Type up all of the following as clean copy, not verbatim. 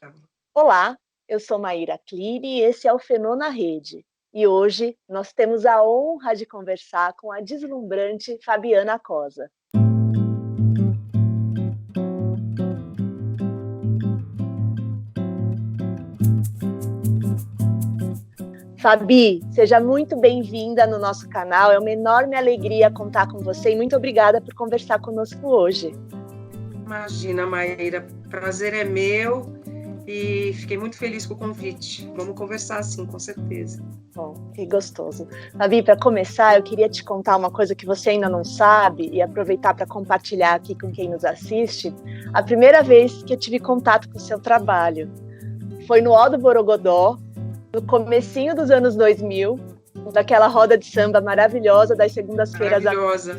Tá bom. Olá, eu sou Maíra Clini e esse é o Fenô na Rede. E hoje nós temos a honra de conversar com a deslumbrante Fabiana Cosa. Fabi, seja muito bem-vinda no nosso canal. É uma enorme alegria contar com você e muito obrigada por conversar conosco hoje. Imagina, Maíra, prazer é meu e fiquei muito feliz com o convite. Vamos conversar sim, com certeza. Bom, que gostoso. Fabi, para começar, eu queria te contar uma coisa que você ainda não sabe e aproveitar para compartilhar aqui com quem nos assiste. A primeira vez que eu tive contato com o seu trabalho foi no Ó do Borogodó, no comecinho dos anos 2000, daquela roda de samba maravilhosa das segundas-feiras. Maravilhosa.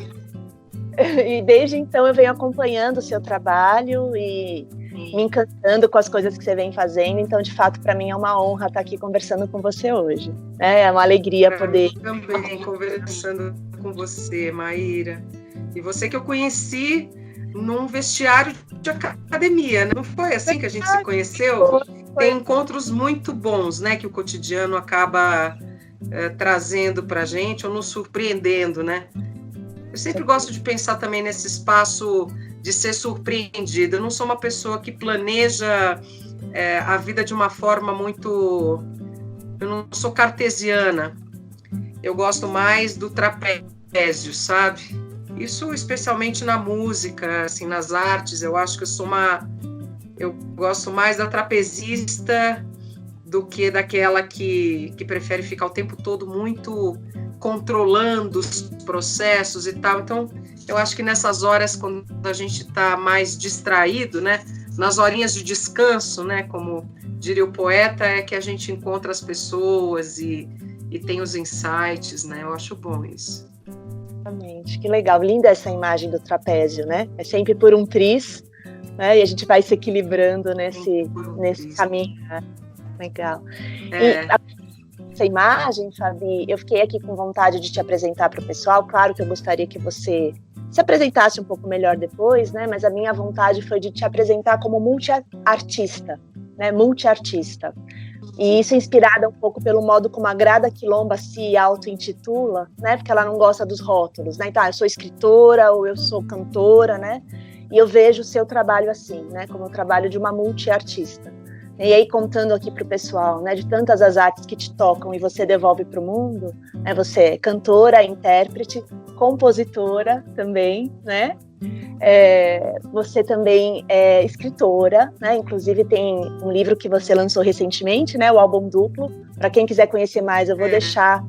E desde então eu venho acompanhando o seu trabalho e me encantando com as coisas que você vem fazendo. Então, de fato, para mim é uma honra estar aqui conversando com você hoje. É uma alegria poder... Também conversando com você, Maíra. E você que eu conheci num vestiário de academia, né? Não foi assim que a gente se conheceu? Tem encontros muito bons, né? Que o cotidiano acaba trazendo para a gente ou nos surpreendendo, né? Eu sempre gosto de pensar também nesse espaço de ser surpreendida. Eu não sou uma pessoa que planeja a vida de uma forma muito... Eu não sou cartesiana. Eu gosto mais do trapézio, sabe? Isso especialmente na música, assim, nas artes. Eu acho que eu gosto mais da trapezista do que daquela que prefere ficar o tempo todo muito controlando os processos e tal. Então, eu acho que nessas horas, quando a gente está mais distraído, né, nas horinhas de descanso, né, como diria o poeta, é que a gente encontra as pessoas e tem os insights, né? Eu acho bom isso. Exatamente, que legal, linda essa imagem do trapézio, né? É sempre por um tris, né? E a gente vai se equilibrando nesse caminho. Legal. E essa imagem, Fabi, eu fiquei aqui com vontade de te apresentar para o pessoal. Claro que eu gostaria que você se apresentasse um pouco melhor depois, né? Mas a minha vontade foi de te apresentar como multiartista, né? Multiartista. E isso é inspirada um pouco pelo modo como a Grada Quilomba se auto-intitula, né? Porque ela não gosta dos rótulos, né? Então, eu sou escritora ou eu sou cantora, né? E eu vejo o seu trabalho assim, né? Como o trabalho de uma multiartista. E aí, contando aqui para o pessoal, né, de tantas as artes que te tocam e você devolve para o mundo, né, você é cantora, intérprete, compositora também, né? Você também é escritora, né? Inclusive tem um livro que você lançou recentemente, né? O álbum duplo. Para quem quiser conhecer mais, eu vou deixar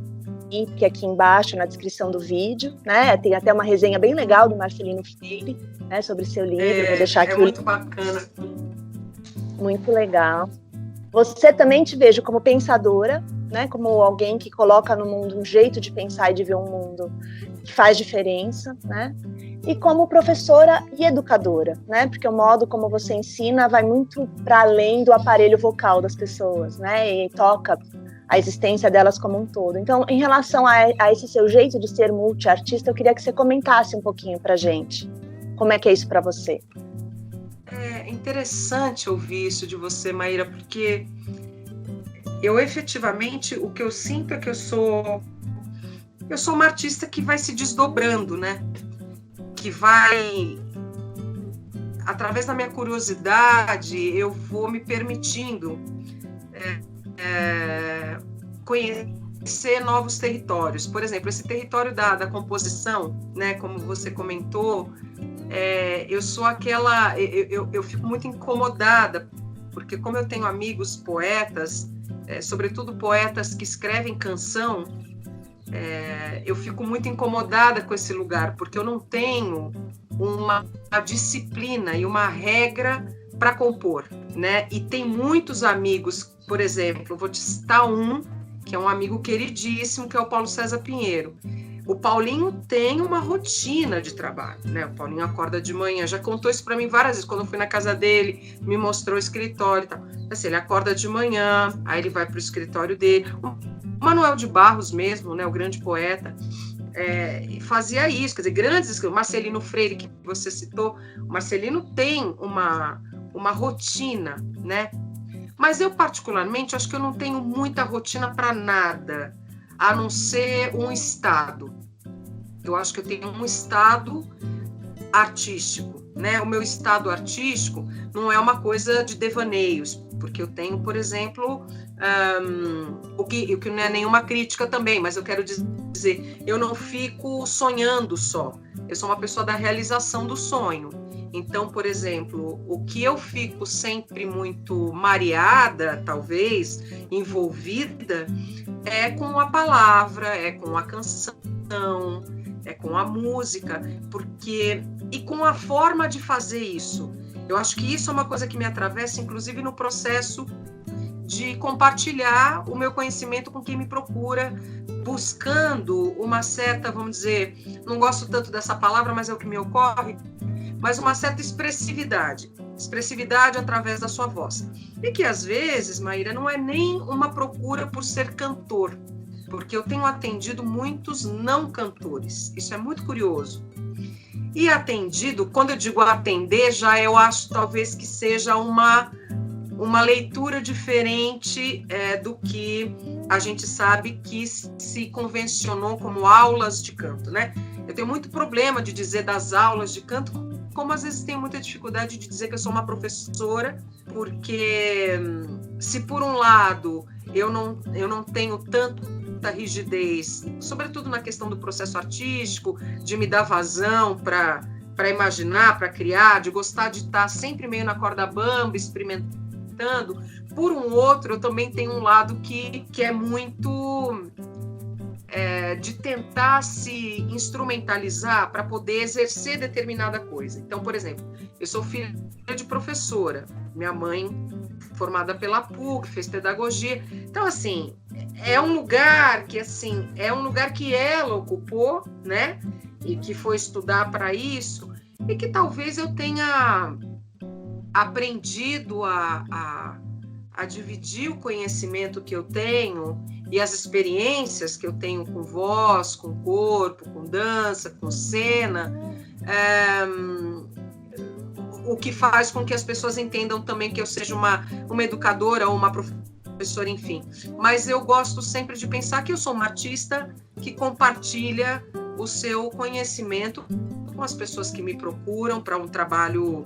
aqui embaixo na descrição do vídeo, né? Tem até uma resenha bem legal do Marcelino Freire, né, sobre seu livro. Vou deixar aqui. É muito bacana. Muito legal. Você também te vejo como pensadora, né? Como alguém que coloca no mundo um jeito de pensar e de ver um mundo que faz diferença, né? E como professora e educadora, né? Porque o modo como você ensina vai muito para além do aparelho vocal das pessoas, né? E toca a existência delas como um todo. Então, em relação a esse seu jeito de ser multiartista, eu queria que você comentasse um pouquinho para a gente. Como é que é isso para você? É interessante ouvir isso de você, Maíra, porque eu efetivamente, o que eu sinto é que eu sou uma artista que vai se desdobrando, né? Que vai, através da minha curiosidade, eu vou me permitindo conhecer novos territórios. Por exemplo, esse território da composição, né? Como você comentou, eu sou aquela... Eu fico muito incomodada, porque como eu tenho amigos poetas, sobretudo poetas que escrevem canção, eu fico muito incomodada com esse lugar, porque eu não tenho uma disciplina e uma regra para compor, né? E tem muitos amigos, por exemplo, eu vou te citar um, que é um amigo queridíssimo, que é o Paulo César Pinheiro. O Paulinho tem uma rotina de trabalho, né? O Paulinho acorda de manhã, já contou isso para mim várias vezes, quando eu fui na casa dele, me mostrou o escritório e tal. Assim, ele acorda de manhã, aí ele vai para o escritório dele. O Manuel de Barros mesmo, né? O grande poeta, fazia isso, quer dizer, grandes... O Marcelino Freire, que você citou, o Marcelino tem uma rotina, né? Mas eu, particularmente, acho que eu não tenho muita rotina para nada, a não ser um estado. Eu acho que eu tenho um estado artístico, né? O meu estado artístico não é uma coisa de devaneios, porque eu tenho, por exemplo, o que não é nenhuma crítica também, mas eu quero dizer, eu não fico sonhando só, eu sou uma pessoa da realização do sonho. Então, por exemplo, o que eu fico sempre muito mareada, talvez, envolvida, é com a palavra, é com a canção, é com a música, e com a forma de fazer isso. Eu acho que isso é uma coisa que me atravessa, inclusive no processo de compartilhar o meu conhecimento com quem me procura, buscando uma certa, vamos dizer, não gosto tanto dessa palavra, mas é o que me ocorre, mas uma certa expressividade através da sua voz. E que às vezes, Maíra, não é nem uma procura por ser cantor, porque eu tenho atendido muitos não cantores, isso é muito curioso. E atendido, quando eu digo atender, já eu acho talvez que seja uma leitura diferente do que a gente sabe que se convencionou como aulas de canto, né? Eu tenho muito problema de dizer das aulas de canto, como às vezes tenho muita dificuldade de dizer que eu sou uma professora, porque se por um lado eu não tenho tanta rigidez, sobretudo na questão do processo artístico, de me dar vazão para imaginar, para criar, de gostar de estar sempre meio na corda bamba, experimentando, por um outro eu também tenho um lado que é muito... de tentar se instrumentalizar para poder exercer determinada coisa. Então, por exemplo, eu sou filha de professora, minha mãe formada pela PUC, fez pedagogia. Então, assim, é um lugar que ela ocupou, né? E que foi estudar para isso, e que talvez eu tenha aprendido a dividir o conhecimento que eu tenho e as experiências que eu tenho com voz, com corpo, com dança, com cena, o que faz com que as pessoas entendam também que eu seja uma educadora ou uma professora, enfim. Mas eu gosto sempre de pensar que eu sou uma artista que compartilha o seu conhecimento com as pessoas que me procuram para um trabalho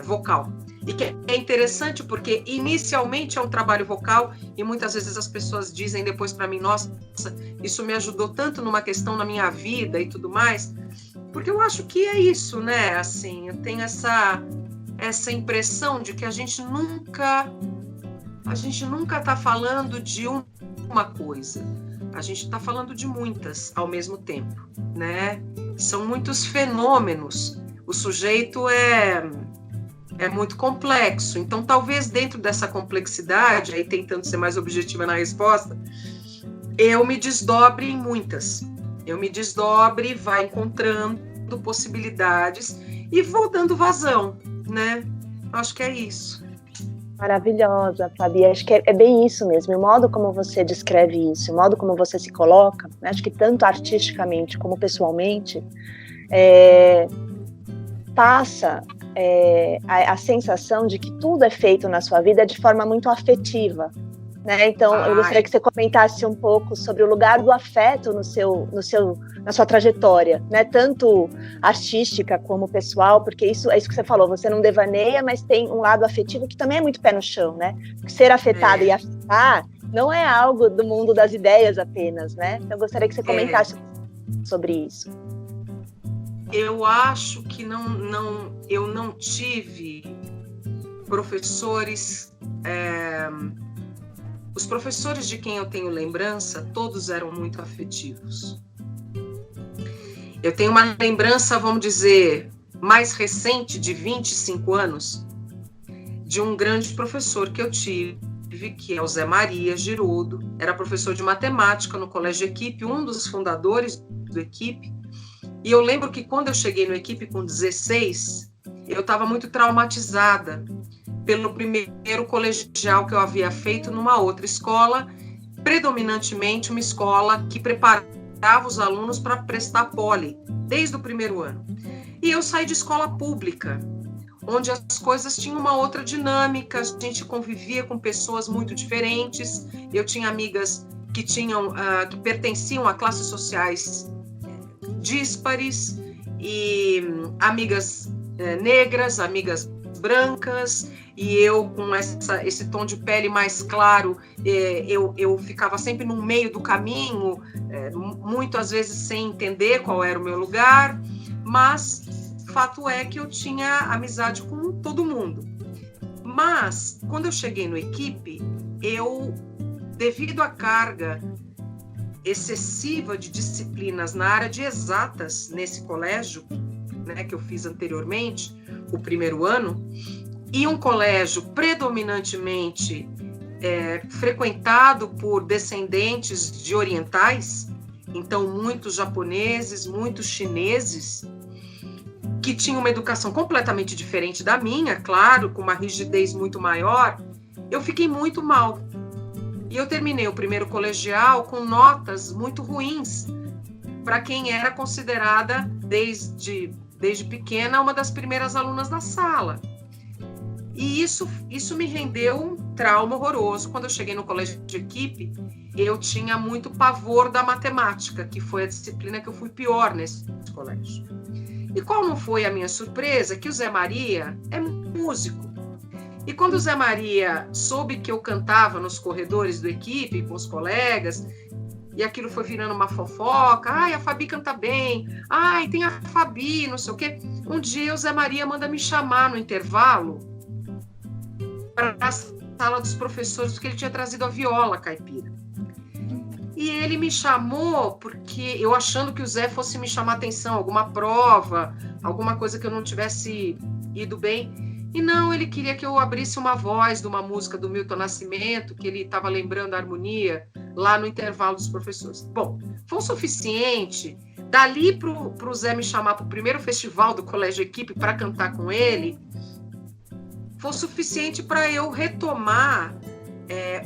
vocal. E que é interessante porque inicialmente é um trabalho vocal e muitas vezes as pessoas dizem depois para mim, nossa, isso me ajudou tanto numa questão na minha vida e tudo mais, porque eu acho que é isso, né? Assim, eu tenho essa impressão de que a gente nunca está falando de uma coisa, a gente está falando de muitas ao mesmo tempo, né? São muitos fenômenos, o sujeito é muito complexo, então talvez dentro dessa complexidade, aí tentando ser mais objetiva na resposta, eu me desdobre em muitas, vai encontrando possibilidades e vou dando vazão, né? Acho que é isso. Maravilhosa, Fabi, acho que é bem isso mesmo, o modo como você descreve isso, o modo como você se coloca, né? Acho que tanto artisticamente como pessoalmente, passa a sensação de que tudo é feito na sua vida de forma muito afetiva, né? Então, eu gostaria que você comentasse um pouco sobre o lugar do afeto na sua trajetória, né? Tanto artística como pessoal, porque isso é isso que você falou, você não devaneia, mas tem um lado afetivo que também é muito pé no chão, né? Porque ser afetado e afetar não é algo do mundo das ideias apenas, né? Então, eu gostaria que você comentasse sobre isso. Eu acho que eu não tive professores... Os professores de quem eu tenho lembrança, todos eram muito afetivos. Eu tenho uma lembrança, vamos dizer, mais recente, de 25 anos, de um grande professor que eu tive, que é o Zé Maria Girodo, era professor de matemática no Colégio Equipe, um dos fundadores do Equipe. E eu lembro que quando eu cheguei no Equipe com 16, eu estava muito traumatizada pelo primeiro colegial que eu havia feito numa outra escola, predominantemente uma escola que preparava os alunos para prestar poli, desde o primeiro ano. E eu saí de escola pública, onde as coisas tinham uma outra dinâmica, a gente convivia com pessoas muito diferentes. Eu tinha amigas que pertenciam a classes sociais díspares, e amigas negras, amigas brancas, e eu com esse tom de pele mais claro, eu ficava sempre no meio do caminho, muitas vezes sem entender qual era o meu lugar, mas fato é que eu tinha amizade com todo mundo. Mas, quando eu cheguei no equipe, devido à carga excessiva de disciplinas na área de exatas nesse colégio, né, que eu fiz anteriormente, o primeiro ano, e um colégio predominantemente frequentado por descendentes de orientais, então muitos japoneses, muitos chineses, que tinham uma educação completamente diferente da minha, claro, com uma rigidez muito maior, eu fiquei muito mal. E eu terminei o primeiro colegial com notas muito ruins, para quem era considerada, desde pequena, uma das primeiras alunas da sala. E isso me rendeu um trauma horroroso. Quando eu cheguei no colégio de equipe, eu tinha muito pavor da matemática, que foi a disciplina que eu fui pior nesse colégio. E qual não foi a minha surpresa? Que o Zé Maria é músico. E quando o Zé Maria soube que eu cantava nos corredores do equipe, com os colegas, e aquilo foi virando uma fofoca, a Fabi canta bem, tem a Fabi, não sei o quê. Um dia o Zé Maria manda me chamar no intervalo para a sala dos professores, porque ele tinha trazido a viola caipira. E ele me chamou porque eu achando que o Zé fosse me chamar atenção, alguma prova, alguma coisa que eu não tivesse ido bem. E não, ele queria que eu abrisse uma voz de uma música do Milton Nascimento, que ele estava lembrando a harmonia, lá no intervalo dos professores. Bom, foi o suficiente. Dali para o Zé me chamar para o primeiro festival do Colégio Equipe para cantar com ele, foi o suficiente para eu retomar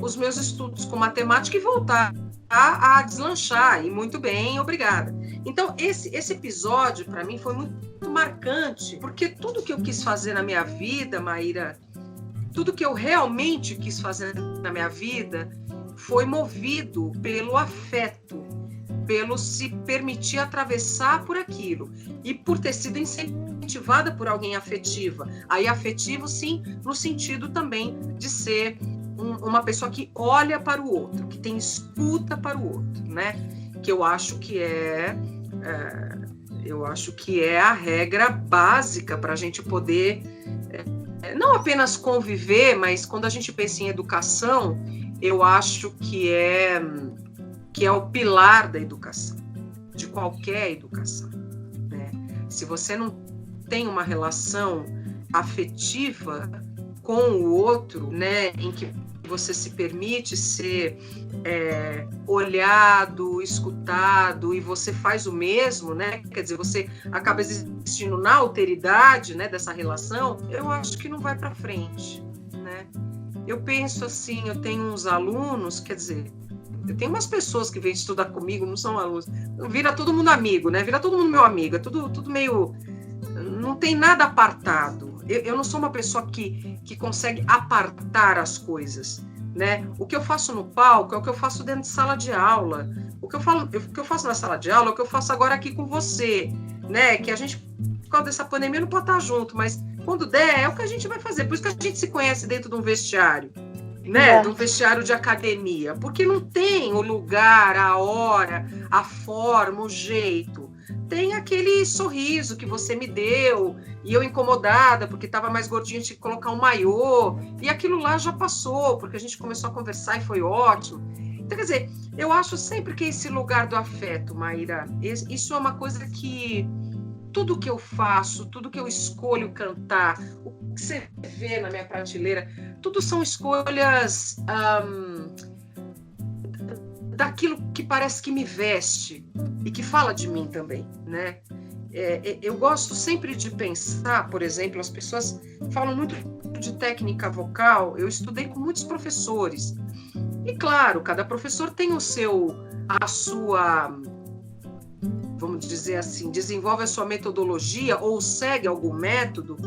os meus estudos com matemática e voltar a deslanchar, e muito bem, obrigada. Então, esse episódio, para mim, foi muito marcante, porque tudo que eu quis fazer na minha vida, Maíra, tudo que eu realmente quis fazer na minha vida, foi movido pelo afeto, pelo se permitir atravessar por aquilo, e por ter sido incentivada por alguém afetiva. Aí, afetivo, sim, no sentido também de ser uma pessoa que olha para o outro, que tem escuta para o outro, né? Que eu acho que é a regra básica para a gente poder não apenas conviver, mas quando a gente pensa em educação, eu acho que é o pilar da educação, de qualquer educação, né? Se você não tem uma relação afetiva com o outro, né, em que você se permite ser olhado, escutado, e você faz o mesmo, né? Quer dizer, você acaba existindo na alteridade, né, dessa relação, eu acho que não vai para frente, né? Eu penso assim, eu tenho uns alunos, quer dizer, eu tenho umas pessoas que vêm estudar comigo, não são alunos, vira todo mundo amigo, né? Vira todo mundo meu amigo, é tudo meio... Não tem nada apartado. Eu não sou uma pessoa que consegue apartar as coisas, né? O que eu faço no palco é o que eu faço dentro de sala de aula. O que eu faço na sala de aula é o que eu faço agora aqui com você, né? Que a gente, por causa dessa pandemia, não pode estar junto, mas quando der, é o que a gente vai fazer. Por isso que a gente se conhece dentro de um vestiário, né? De um vestiário de academia. Porque não tem o lugar, a hora, a forma, o jeito. Tem aquele sorriso que você me deu, e eu incomodada, porque estava mais gordinha, tinha que colocar um maiô, e aquilo lá já passou, porque a gente começou a conversar e foi ótimo. Então, quer dizer, eu acho sempre que esse lugar do afeto, Maíra, isso é uma coisa que tudo que eu faço, tudo que eu escolho cantar, o que você vê na minha prateleira, tudo são escolhas... daquilo que parece que me veste e que fala de mim também, né? Eu gosto sempre de pensar, por exemplo, as pessoas falam muito de técnica vocal, eu estudei com muitos professores, e claro, cada professor tem a sua, vamos dizer assim, desenvolve a sua metodologia ou segue algum método,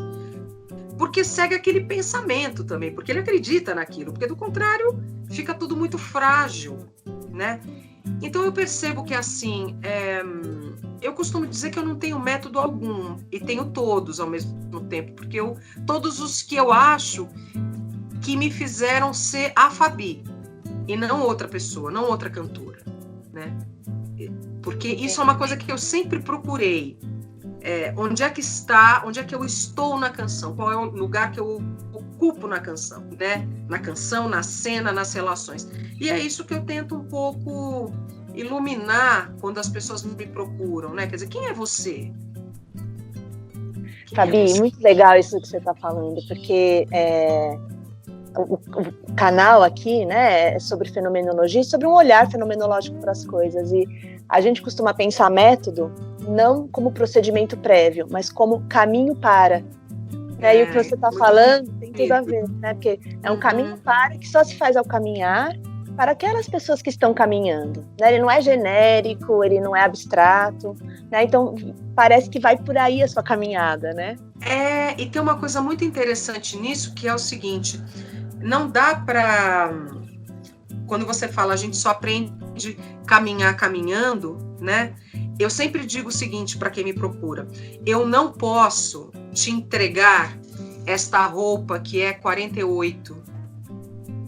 porque segue aquele pensamento também, porque ele acredita naquilo, porque do contrário fica tudo muito frágil, né? Então eu percebo que assim, eu costumo dizer que eu não tenho método algum, e tenho todos ao mesmo tempo, porque todos os que eu acho que me fizeram ser a Fabi, e não outra pessoa, não outra cantora, né? Porque isso é uma coisa que eu sempre procurei. Onde é que eu estou na canção, qual é o lugar que eu ocupo na canção, né? Na canção, na cena, nas relações. E é isso que eu tento um pouco iluminar quando as pessoas me procuram, né? Quer dizer, quem é você? Fabi, muito legal isso que você está falando, porque o canal aqui, né, é sobre fenomenologia, sobre um olhar fenomenológico para as coisas, e a gente costuma pensar método não como procedimento prévio, mas como caminho para. E o que você está falando tem tudo a ver, né? Porque é um caminho para que só se faz ao caminhar para aquelas pessoas que estão caminhando, né? Ele não é genérico, ele não é abstrato, né? Então parece que vai por aí a sua caminhada, né? E tem uma coisa muito interessante nisso, que é o seguinte: não dá para, quando você fala a gente só aprende caminhar caminhando, né? Eu sempre digo o seguinte para quem me procura: eu não posso te entregar esta roupa que é 48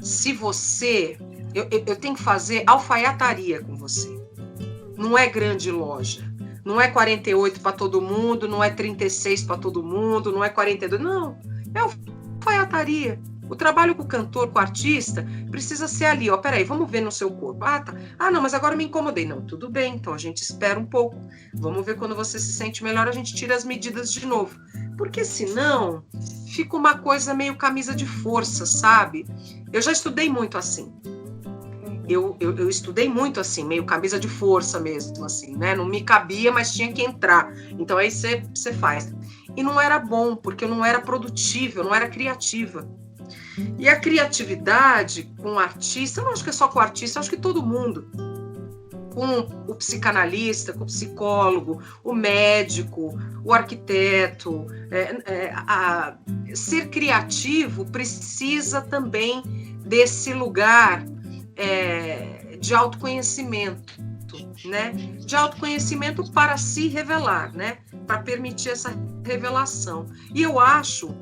se você... Eu tenho que fazer alfaiataria com você. Não é grande loja. Não é 48 para todo mundo, não é 36 para todo mundo, não é 42. Não, é alfaiataria. O trabalho com o cantor, com o artista, precisa ser ali, ó, peraí, vamos ver no seu corpo. Tá. Não, mas agora eu me incomodei. Não, tudo bem, então a gente espera um pouco. Vamos ver quando você se sente melhor, a gente tira as medidas de novo. Porque senão, fica uma coisa meio camisa de força, sabe? Eu já estudei muito assim. Eu estudei muito assim, meio camisa de força mesmo, assim, né? Não me cabia, mas tinha que entrar. Então aí você faz. E não era bom, porque eu não era produtiva, eu não era criativa. E a criatividade com o artista, eu não acho que é só com o artista, eu acho que todo mundo, com o psicanalista, com o psicólogo, o médico, o arquiteto, ser criativo precisa também desse lugar de autoconhecimento, né? De autoconhecimento para se revelar, né? Para permitir essa revelação. E eu acho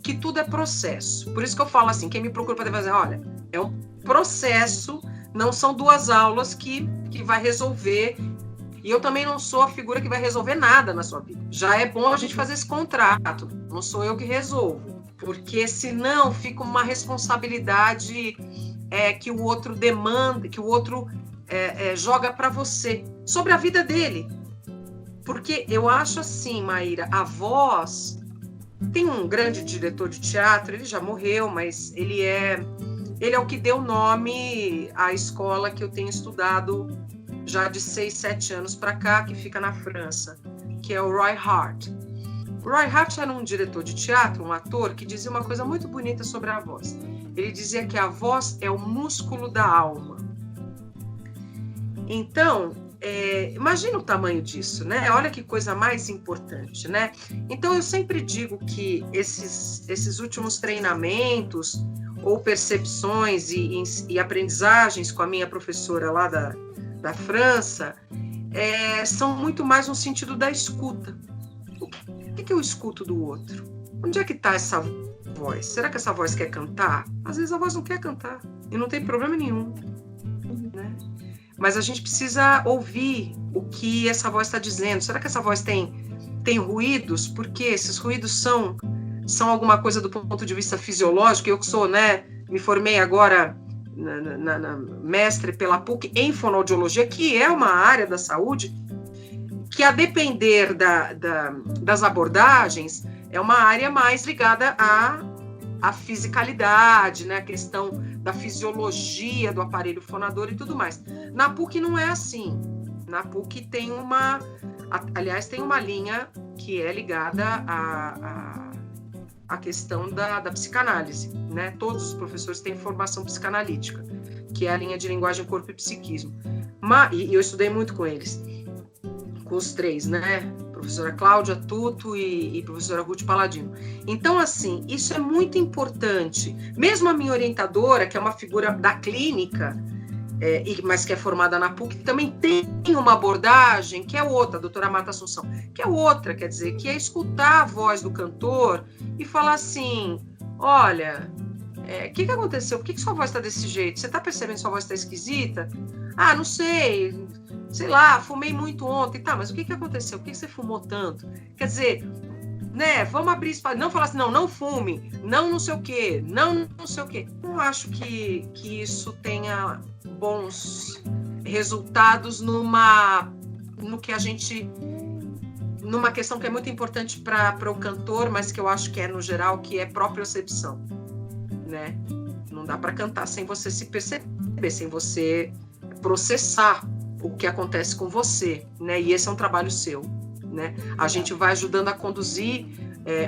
que tudo é processo. Por isso que eu falo assim, quem me procura para fazer, olha, é um processo, não são 2 aulas que vai resolver. E eu também não sou a figura que vai resolver nada na sua vida. Já é bom a gente fazer esse contrato. Não sou eu que resolvo. Porque senão fica uma responsabilidade que o outro demanda, que o outro joga para você, sobre a vida dele. Porque eu acho assim, Maíra, a voz... Tem um grande diretor de teatro, ele já morreu, mas ele é o que deu nome à escola que eu tenho estudado já de 6, 7 anos para cá, que fica na França, que é o Roy Hart. O Roy Hart era um diretor de teatro, um ator, que dizia uma coisa muito bonita sobre a voz. Ele dizia que a voz é o músculo da alma. Então, imagina o tamanho disso, né? Olha que coisa mais importante, né? Então, eu sempre digo que esses últimos treinamentos ou percepções e aprendizagens com a minha professora lá da França são muito mais no sentido da escuta. O que eu escuto do outro? Onde é que está essa voz? Será que essa voz quer cantar? Às vezes a voz não quer cantar e não tem problema nenhum, né? Mas a gente precisa ouvir o que essa voz está dizendo. Será que essa voz tem ruídos? Porque esses ruídos são alguma coisa do ponto de vista fisiológico. Eu que sou, né, me formei agora na mestre pela PUC em fonoaudiologia, que é uma área da saúde que, a depender das abordagens, é uma área mais ligada à fisicalidade, né, a questão da fisiologia do aparelho fonador e tudo mais. Na PUC não é assim. Na PUC tem uma linha que é ligada à questão da psicanálise, né? Todos os professores têm formação psicanalítica, que é a linha de linguagem, corpo e psiquismo. E eu estudei muito com eles, com os 3, né? professora Cláudia Tuto e professora Ruth Paladino. Então, assim, isso é muito importante. Mesmo a minha orientadora, que é uma figura da clínica, mas que é formada na PUC, também tem uma abordagem que é outra, a doutora Marta Assunção, que é outra, quer dizer, que é escutar a voz do cantor e falar assim, olha, o que aconteceu? Por que sua voz está desse jeito? Você está percebendo que sua voz está esquisita? Ah, não sei lá, fumei muito ontem, tá, mas o que aconteceu? Por que você fumou tanto? Quer dizer, né, vamos abrir espaço, não falar assim, não fume, não sei o quê, não sei o quê. Não acho que isso tenha bons resultados numa questão que é muito importante para o cantor, mas que eu acho que é no geral, que é propriocepção, né? Não dá para cantar sem você se perceber, sem você processar o que acontece com você, né? E esse é um trabalho seu, né? A gente vai ajudando a conduzir,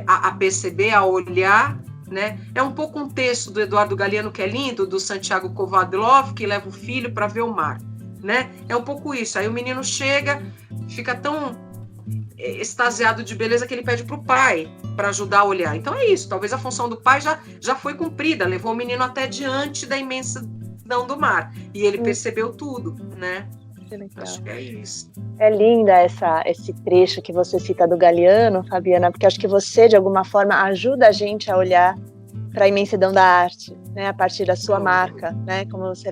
a perceber, a olhar, né? É um pouco um texto do Eduardo Galeano que é lindo, do Santiago Kovadlov, que leva o filho para ver o mar, né? É um pouco isso. Aí o menino chega, fica tão extasiado de beleza que ele pede para o pai para ajudar a olhar. Então é isso. Talvez a função do pai já foi cumprida, levou o menino até diante da imensidão do mar e ele percebeu tudo, né? Acho que é isso. É linda esse trecho que você cita do Galeano, Fabiana, porque acho que você, de alguma forma, ajuda a gente a olhar para a imensidão da arte, né, a partir da sua marca, né, como você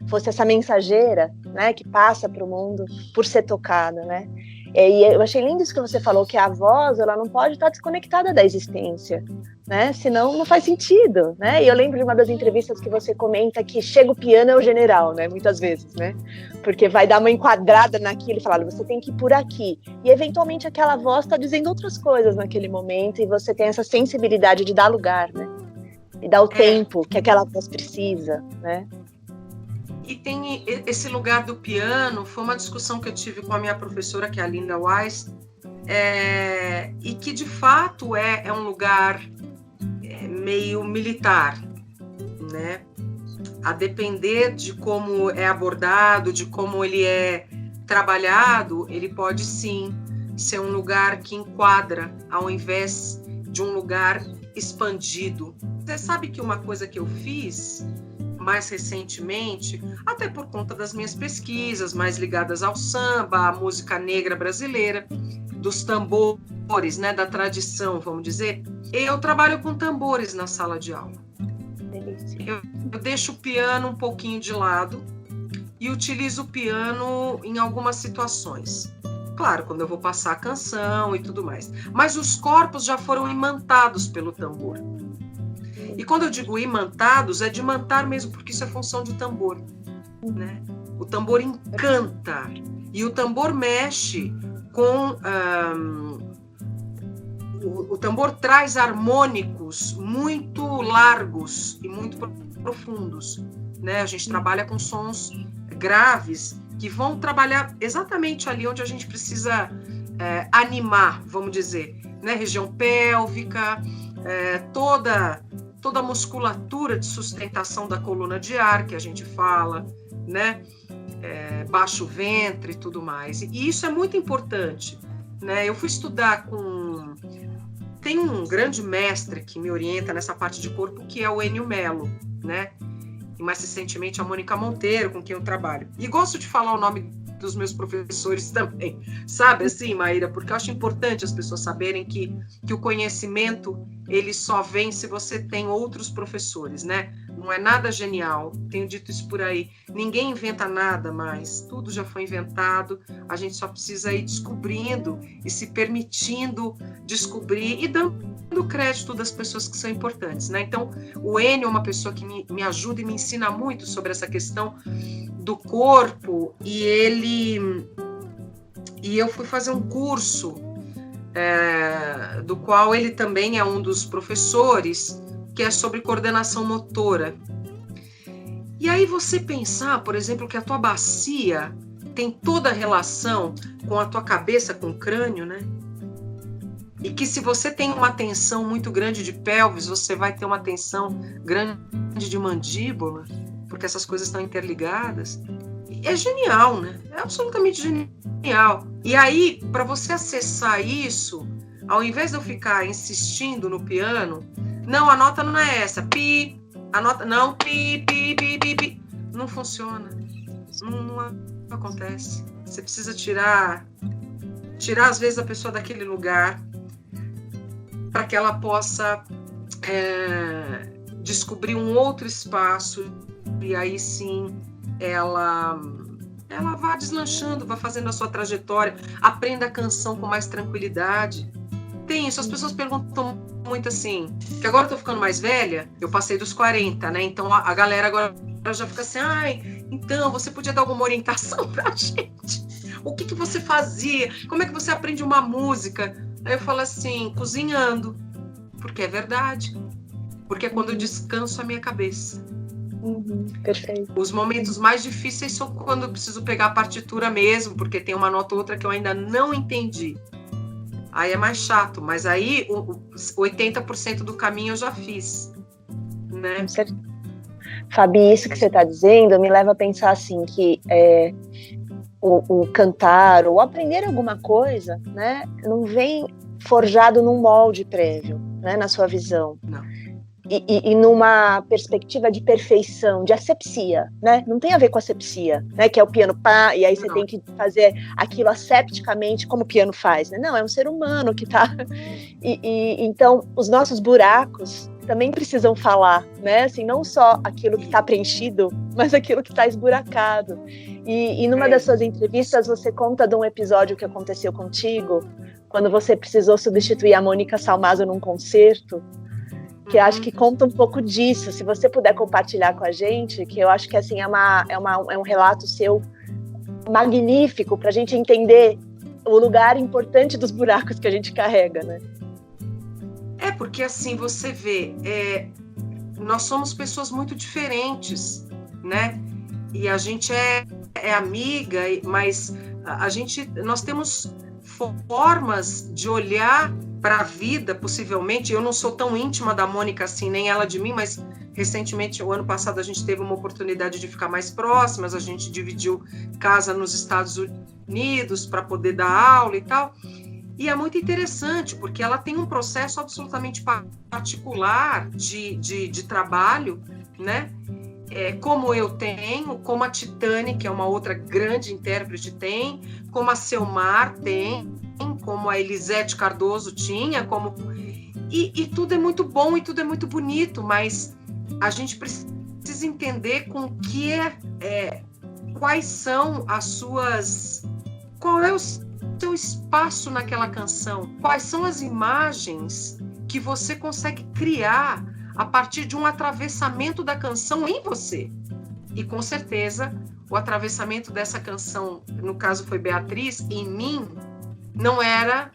fosse essa mensageira, né, que passa para o mundo por ser tocada, né. E eu achei lindo isso que você falou, que a voz, ela não pode estar desconectada da existência, né? Senão não faz sentido, né? E eu lembro de uma das entrevistas que você comenta que chega o piano é o general, né? Muitas vezes, né? Porque vai dar uma enquadrada naquilo e falar, você tem que ir por aqui. E eventualmente aquela voz está dizendo outras coisas naquele momento e você tem essa sensibilidade de dar lugar, né? E dar o tempo que aquela voz precisa, né? E tem esse lugar do piano, foi uma discussão que eu tive com a minha professora, que é a Linda Weiss, e que de fato é um lugar meio militar, né? A depender de como é abordado, de como ele é trabalhado, ele pode sim ser um lugar que enquadra, ao invés de um lugar expandido. Você sabe que uma coisa que eu fiz mais recentemente, até por conta das minhas pesquisas mais ligadas ao samba, à música negra brasileira, dos tambores, né, da tradição, vamos dizer, eu trabalho com tambores na sala de aula. Eu deixo o piano um pouquinho de lado e utilizo o piano em algumas situações. Claro, quando eu vou passar a canção e tudo mais. Mas os corpos já foram imantados pelo tambor. E quando eu digo imantados, é de imantar mesmo, porque isso é função de tambor, né? O tambor encanta e o tambor mexe com... o tambor traz harmônicos muito largos e muito profundos, né? A gente trabalha com sons graves que vão trabalhar exatamente ali onde a gente precisa animar, vamos dizer, né? Região pélvica, toda a musculatura de sustentação da coluna de ar, que a gente fala, né? Baixo ventre e tudo mais. E isso é muito importante, né? Eu fui estudar tem um grande mestre que me orienta nessa parte de corpo, que é o Enio Mello, né? E mais recentemente a Mônica Monteiro, com quem eu trabalho. E gosto de falar o nome dos meus professores também, sabe assim, Maíra? Porque eu acho importante as pessoas saberem que o conhecimento, ele só vem se você tem outros professores, né? Não é nada genial, tenho dito isso por aí. Ninguém inventa nada mais, tudo já foi inventado, a gente só precisa ir descobrindo e se permitindo descobrir e dando crédito das pessoas que são importantes, né? Então, o Enio é uma pessoa que me ajuda e me ensina muito sobre essa questão do corpo, e eu fui fazer um curso do qual ele também é um dos professores, que é sobre coordenação motora. E aí você pensar, por exemplo, que a tua bacia tem toda a relação com a tua cabeça, com o crânio, né? E que se você tem uma tensão muito grande de pelvis, você vai ter uma tensão grande de mandíbula, porque essas coisas estão interligadas. É genial, né? É absolutamente genial. E aí, para você acessar isso, ao invés de eu ficar insistindo no piano, não, a nota não é essa, pi, a nota, não, pi, pi, pi, pi, pi. Não funciona. Não acontece. Você precisa tirar às vezes a pessoa daquele lugar para que ela possa descobrir um outro espaço, e aí sim ela vai deslanchando, vai fazendo a sua trajetória, aprenda a canção com mais tranquilidade. Tem isso, as pessoas perguntam muito assim, que agora eu tô ficando mais velha, eu passei dos 40, né? Então a galera agora já fica assim, então você podia dar alguma orientação pra gente? O que você fazia? Como é que você aprende uma música? Aí eu falo assim, cozinhando, porque é verdade, porque é quando eu descanso a minha cabeça. Perfeito. Os momentos mais difíceis são quando eu preciso pegar a partitura mesmo, porque tem uma nota ou outra que eu ainda não entendi. Aí é mais chato, mas aí 80% do caminho eu já fiz, né? Fabi, isso que você está dizendo me leva a pensar assim, que o cantar ou aprender alguma coisa, né, não vem forjado num molde prévio, né, na sua visão. Não. E numa perspectiva de perfeição, de asepsia, né? Não tem a ver com asepsia, né? Que é o piano pá, e aí você tem que fazer aquilo asepticamente como o piano faz, né? Não, é um ser humano que tá... Então, os nossos buracos também precisam falar, né? Assim, não só aquilo que está preenchido, mas aquilo que está esburacado. E numa das suas entrevistas, você conta de um episódio que aconteceu contigo, quando você precisou substituir a Mônica Salmazo num concerto, que eu acho que conta um pouco disso, se você puder compartilhar com a gente, que eu acho que assim, é um relato seu magnífico para a gente entender o lugar importante dos buracos que a gente carrega, né? Porque assim, você vê, nós somos pessoas muito diferentes, né? E a gente é amiga, mas nós temos formas de olhar para a vida, possivelmente. Eu não sou tão íntima da Mônica assim, nem ela de mim, mas recentemente, o ano passado, a gente teve uma oportunidade de ficar mais próximas, a gente dividiu casa nos Estados Unidos para poder dar aula e tal, e é muito interessante, porque ela tem um processo absolutamente particular de trabalho, né? Como eu tenho, como a Titânia, que é uma outra grande intérprete, tem, como a Selmar tem, como a Elisete Cardoso tinha, e tudo é muito bom e tudo é muito bonito, mas a gente precisa entender quais são as suas... Qual é o seu espaço naquela canção? Quais são as imagens que você consegue criar a partir de um atravessamento da canção em você? E com certeza o atravessamento dessa canção, no caso foi Beatriz, em mim, não era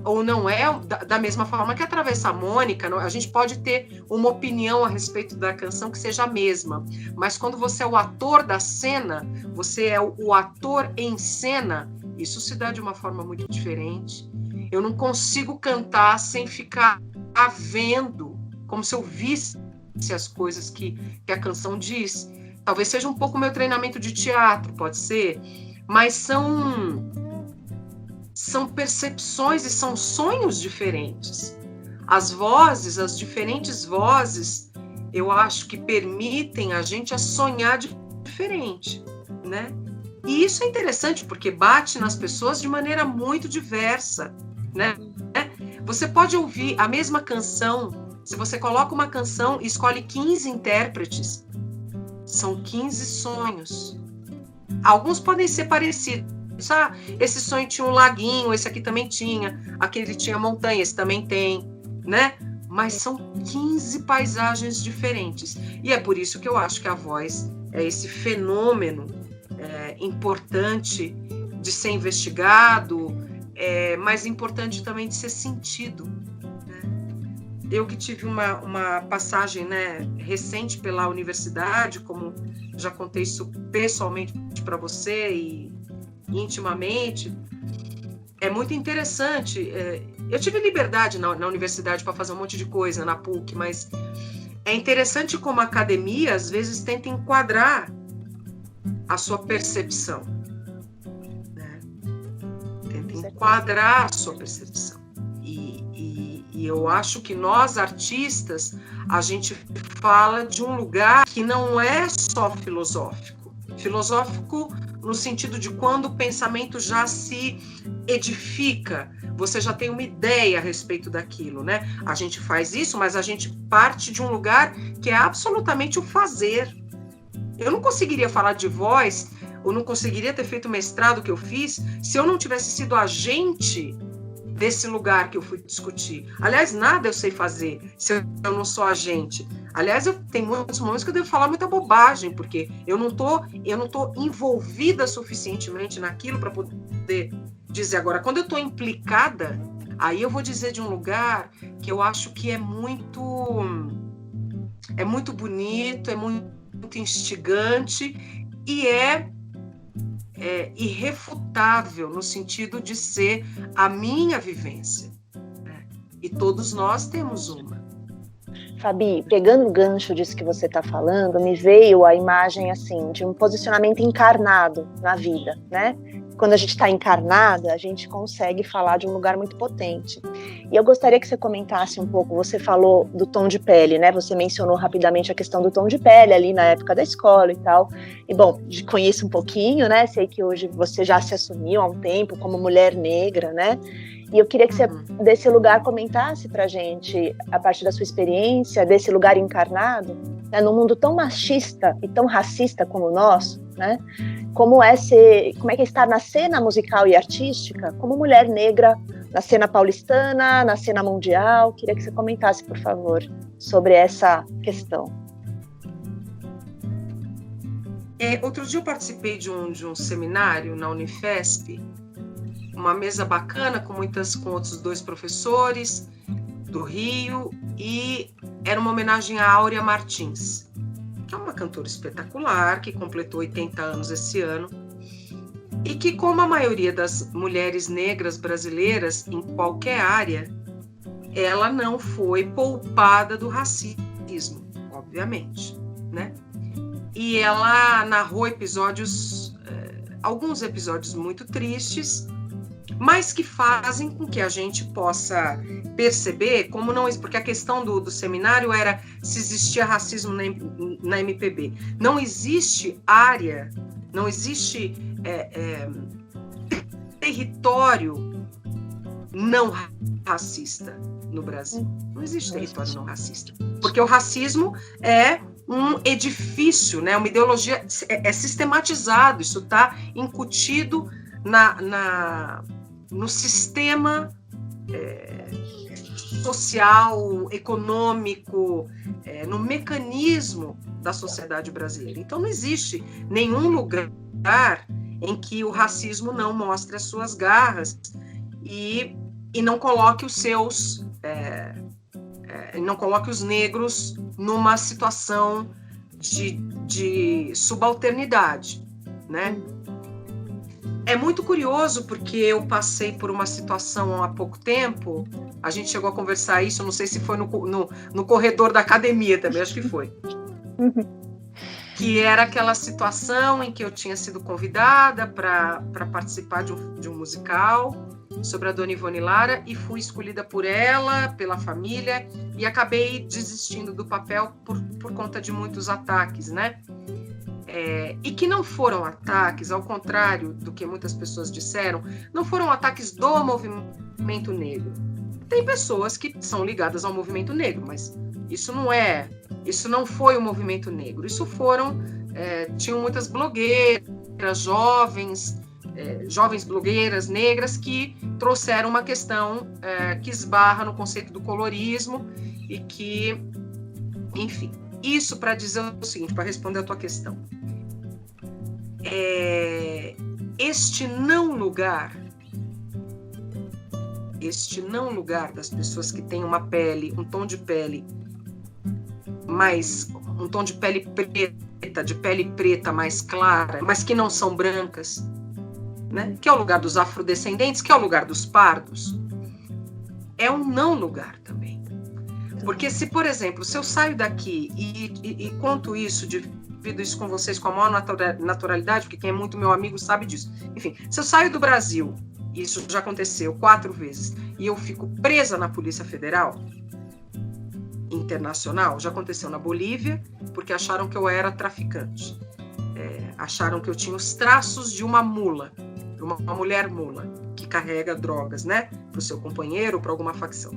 ou não é da mesma forma que atravessar a Mônica. A gente pode ter uma opinião a respeito da canção que seja a mesma, mas quando você é o ator da cena, você é o ator em cena, isso se dá de uma forma muito diferente. Eu não consigo cantar sem ficar vendo, como se eu visse as coisas que a canção diz. Talvez seja um pouco meu treinamento de teatro, pode ser, mas são percepções e são sonhos diferentes. As diferentes vozes, eu acho que permitem a gente a sonhar diferente, né? E isso é interessante, porque bate nas pessoas de maneira muito diversa, né? Você pode ouvir a mesma canção, se você coloca uma canção e escolhe 15 intérpretes, são 15 sonhos. Alguns podem ser parecidos. Esse sonho tinha um laguinho, esse aqui também tinha, aquele tinha montanha, esse também tem, né? Mas são 15 paisagens diferentes. E é por isso que eu acho que a voz é esse fenômeno importante de ser investigado, mas importante também de ser sentido, né? Eu que tive uma passagem, né, recente pela universidade, como já contei isso pessoalmente para você e intimamente, é muito interessante. Eu tive liberdade na universidade para fazer um monte de coisa, na PUC, mas é interessante como a academia às vezes tenta enquadrar a sua percepção, né? enquadrar a sua percepção. E eu acho que nós, artistas, a gente fala de um lugar que não é só filosófico. Filosófico no sentido de quando o pensamento já se edifica, você já tem uma ideia a respeito daquilo, né? A gente faz isso, mas a gente parte de um lugar que é absolutamente o fazer. Eu não conseguiria falar de voz, eu não conseguiria ter feito o mestrado que eu fiz, se eu não tivesse sido agente desse lugar que eu fui discutir. Aliás, nada eu sei fazer se eu não sou agente. Aliás, tem muitos momentos que eu devo falar muita bobagem, porque eu não tô envolvida suficientemente naquilo para poder dizer. Agora, quando eu estou implicada, aí eu vou dizer de um lugar que eu acho que é muito bonito, é muito instigante e é irrefutável no sentido de ser a minha vivência, né? E todos nós temos uma. Fabi, pegando o gancho disso que você está falando, me veio a imagem assim de um posicionamento encarnado na vida, né? Quando a gente está encarnada, a gente consegue falar de um lugar muito potente. E eu gostaria que você comentasse um pouco, você falou do tom de pele, né? Você mencionou rapidamente a questão do tom de pele ali na época da escola e tal. E, bom, conheço um pouquinho, né? Sei que hoje você já se assumiu há um tempo como mulher negra, né? E eu queria que você, desse lugar, comentasse pra gente, a partir da sua experiência, desse lugar encarnado, né, num mundo tão machista e tão racista como o nosso, né? Como é que é estar na cena musical e artística como mulher negra, na cena paulistana, na cena mundial. Queria que você comentasse, por favor, sobre essa questão. Outro dia eu participei de um seminário na Unifesp, uma mesa bacana com outros 2 professores do Rio, e era uma homenagem a Áurea Martins, que é uma cantora espetacular, que completou 80 anos esse ano, e que, como a maioria das mulheres negras brasileiras, em qualquer área, ela não foi poupada do racismo, obviamente, né? E ela narrou alguns episódios muito tristes, mas que fazem com que a gente possa perceber como não... Porque a questão do seminário era se existia racismo na MPB. Não existe área, não existe território não racista no Brasil. Não existe território não racista. Porque o racismo é um edifício, né? Uma ideologia, é sistematizado, isso está incutido no sistema social, econômico, no mecanismo da sociedade brasileira. Então, não existe nenhum lugar em que o racismo não mostre as suas garras e não coloque não coloque os negros numa situação de subalternidade, né? É muito curioso, porque eu passei por uma situação há pouco tempo, a gente chegou a conversar isso, não sei se foi no corredor da academia também, acho que foi. Que era aquela situação em que eu tinha sido convidada para participar de um musical sobre a Dona Ivone Lara, e fui escolhida por ela, pela família, e acabei desistindo do papel por conta de muitos ataques, né? E que não foram ataques, ao contrário do que muitas pessoas disseram, não foram ataques do movimento negro. Tem pessoas que são ligadas ao movimento negro, mas isso não foi o movimento negro. Isso tinham muitas blogueiras, jovens blogueiras negras que trouxeram uma questão que esbarra no conceito do colorismo e que, enfim, isso para dizer o seguinte, para responder a tua questão. Este não lugar das pessoas que têm uma pele, um tom de pele preta mais clara, mas que não são brancas, né? Que é o lugar dos afrodescendentes, que é o lugar dos pardos, é um não lugar também. Porque se, por exemplo, se eu saio daqui e conto isso, divido isso com vocês com a maior naturalidade, porque quem é muito meu amigo sabe disso. Enfim, se eu saio do Brasil isso já aconteceu 4 vezes, e eu fico presa na Polícia Federal Internacional, já aconteceu na Bolívia, porque acharam que eu era traficante. Acharam que eu tinha os traços de uma mula, uma mulher mula, que carrega drogas, né, para o seu companheiro ou para alguma facção.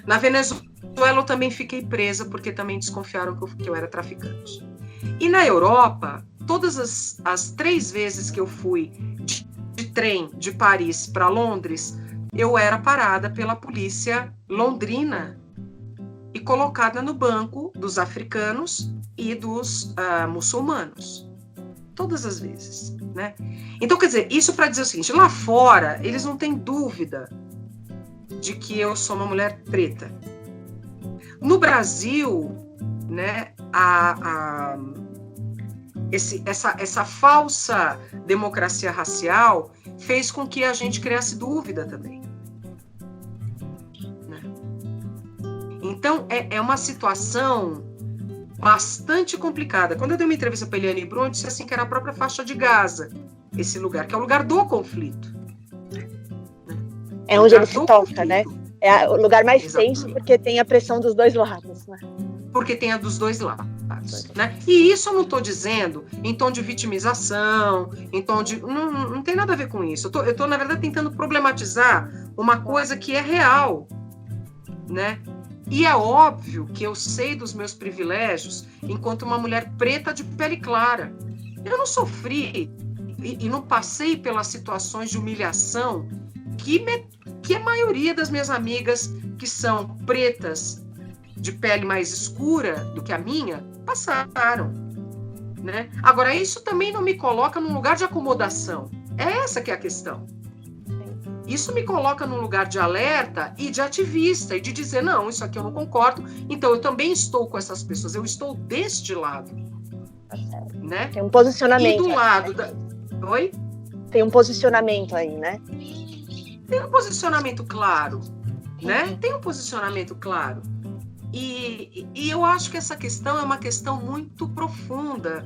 Na Venezuela eu também fiquei presa, porque também desconfiaram que eu era traficante. E na Europa, todas as 3 vezes que eu fui de trem de Paris para Londres, eu era parada pela polícia londrina e colocada no banco dos africanos e dos muçulmanos. Todas as vezes, né? Então, quer dizer, isso para dizer o seguinte, lá fora, eles não têm dúvida de que eu sou uma mulher preta. No Brasil, né, essa falsa democracia racial fez com que a gente criasse dúvida também. Né? Então, é uma situação bastante complicada. Quando eu dei uma entrevista para Eliane Brum, eu disse assim que era a própria faixa de Gaza, esse lugar, que é o lugar do conflito. É onde ele se toca, né? É o lugar mais tenso, porque tem a pressão dos 2 lados, né? Porque tem a dos 2 lados, né? E isso eu não estou dizendo em tom de vitimização, em tom de... Não tem nada a ver com isso. Eu tô, na verdade, tentando problematizar uma coisa que é real, né? E é óbvio que eu sei dos meus privilégios enquanto uma mulher preta de pele clara. Eu não sofri e não passei pelas situações de humilhação que a maioria das minhas amigas que são pretas de pele mais escura do que a minha passaram, né? Agora, isso também não me coloca num lugar de acomodação. É essa que é a questão. Isso me coloca num lugar de alerta e de ativista, e de dizer, não, isso aqui eu não concordo, então eu também estou com essas pessoas, eu estou deste lado. Né? Tem um posicionamento. E do lado da... Oi? Tem um posicionamento aí, né? Tem um posicionamento claro, né? Tem um posicionamento claro. E eu acho que essa questão é uma questão muito profunda.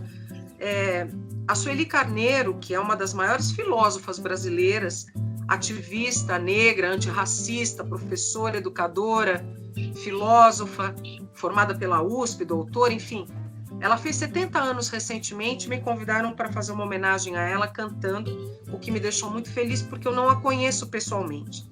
A Sueli Carneiro, que é uma das maiores filósofas brasileiras, ativista negra, antirracista, professora, educadora, filósofa, formada pela USP, doutora, enfim. Ela fez 70 anos recentemente, me convidaram para fazer uma homenagem a ela cantando, o que me deixou muito feliz, porque eu não a conheço pessoalmente.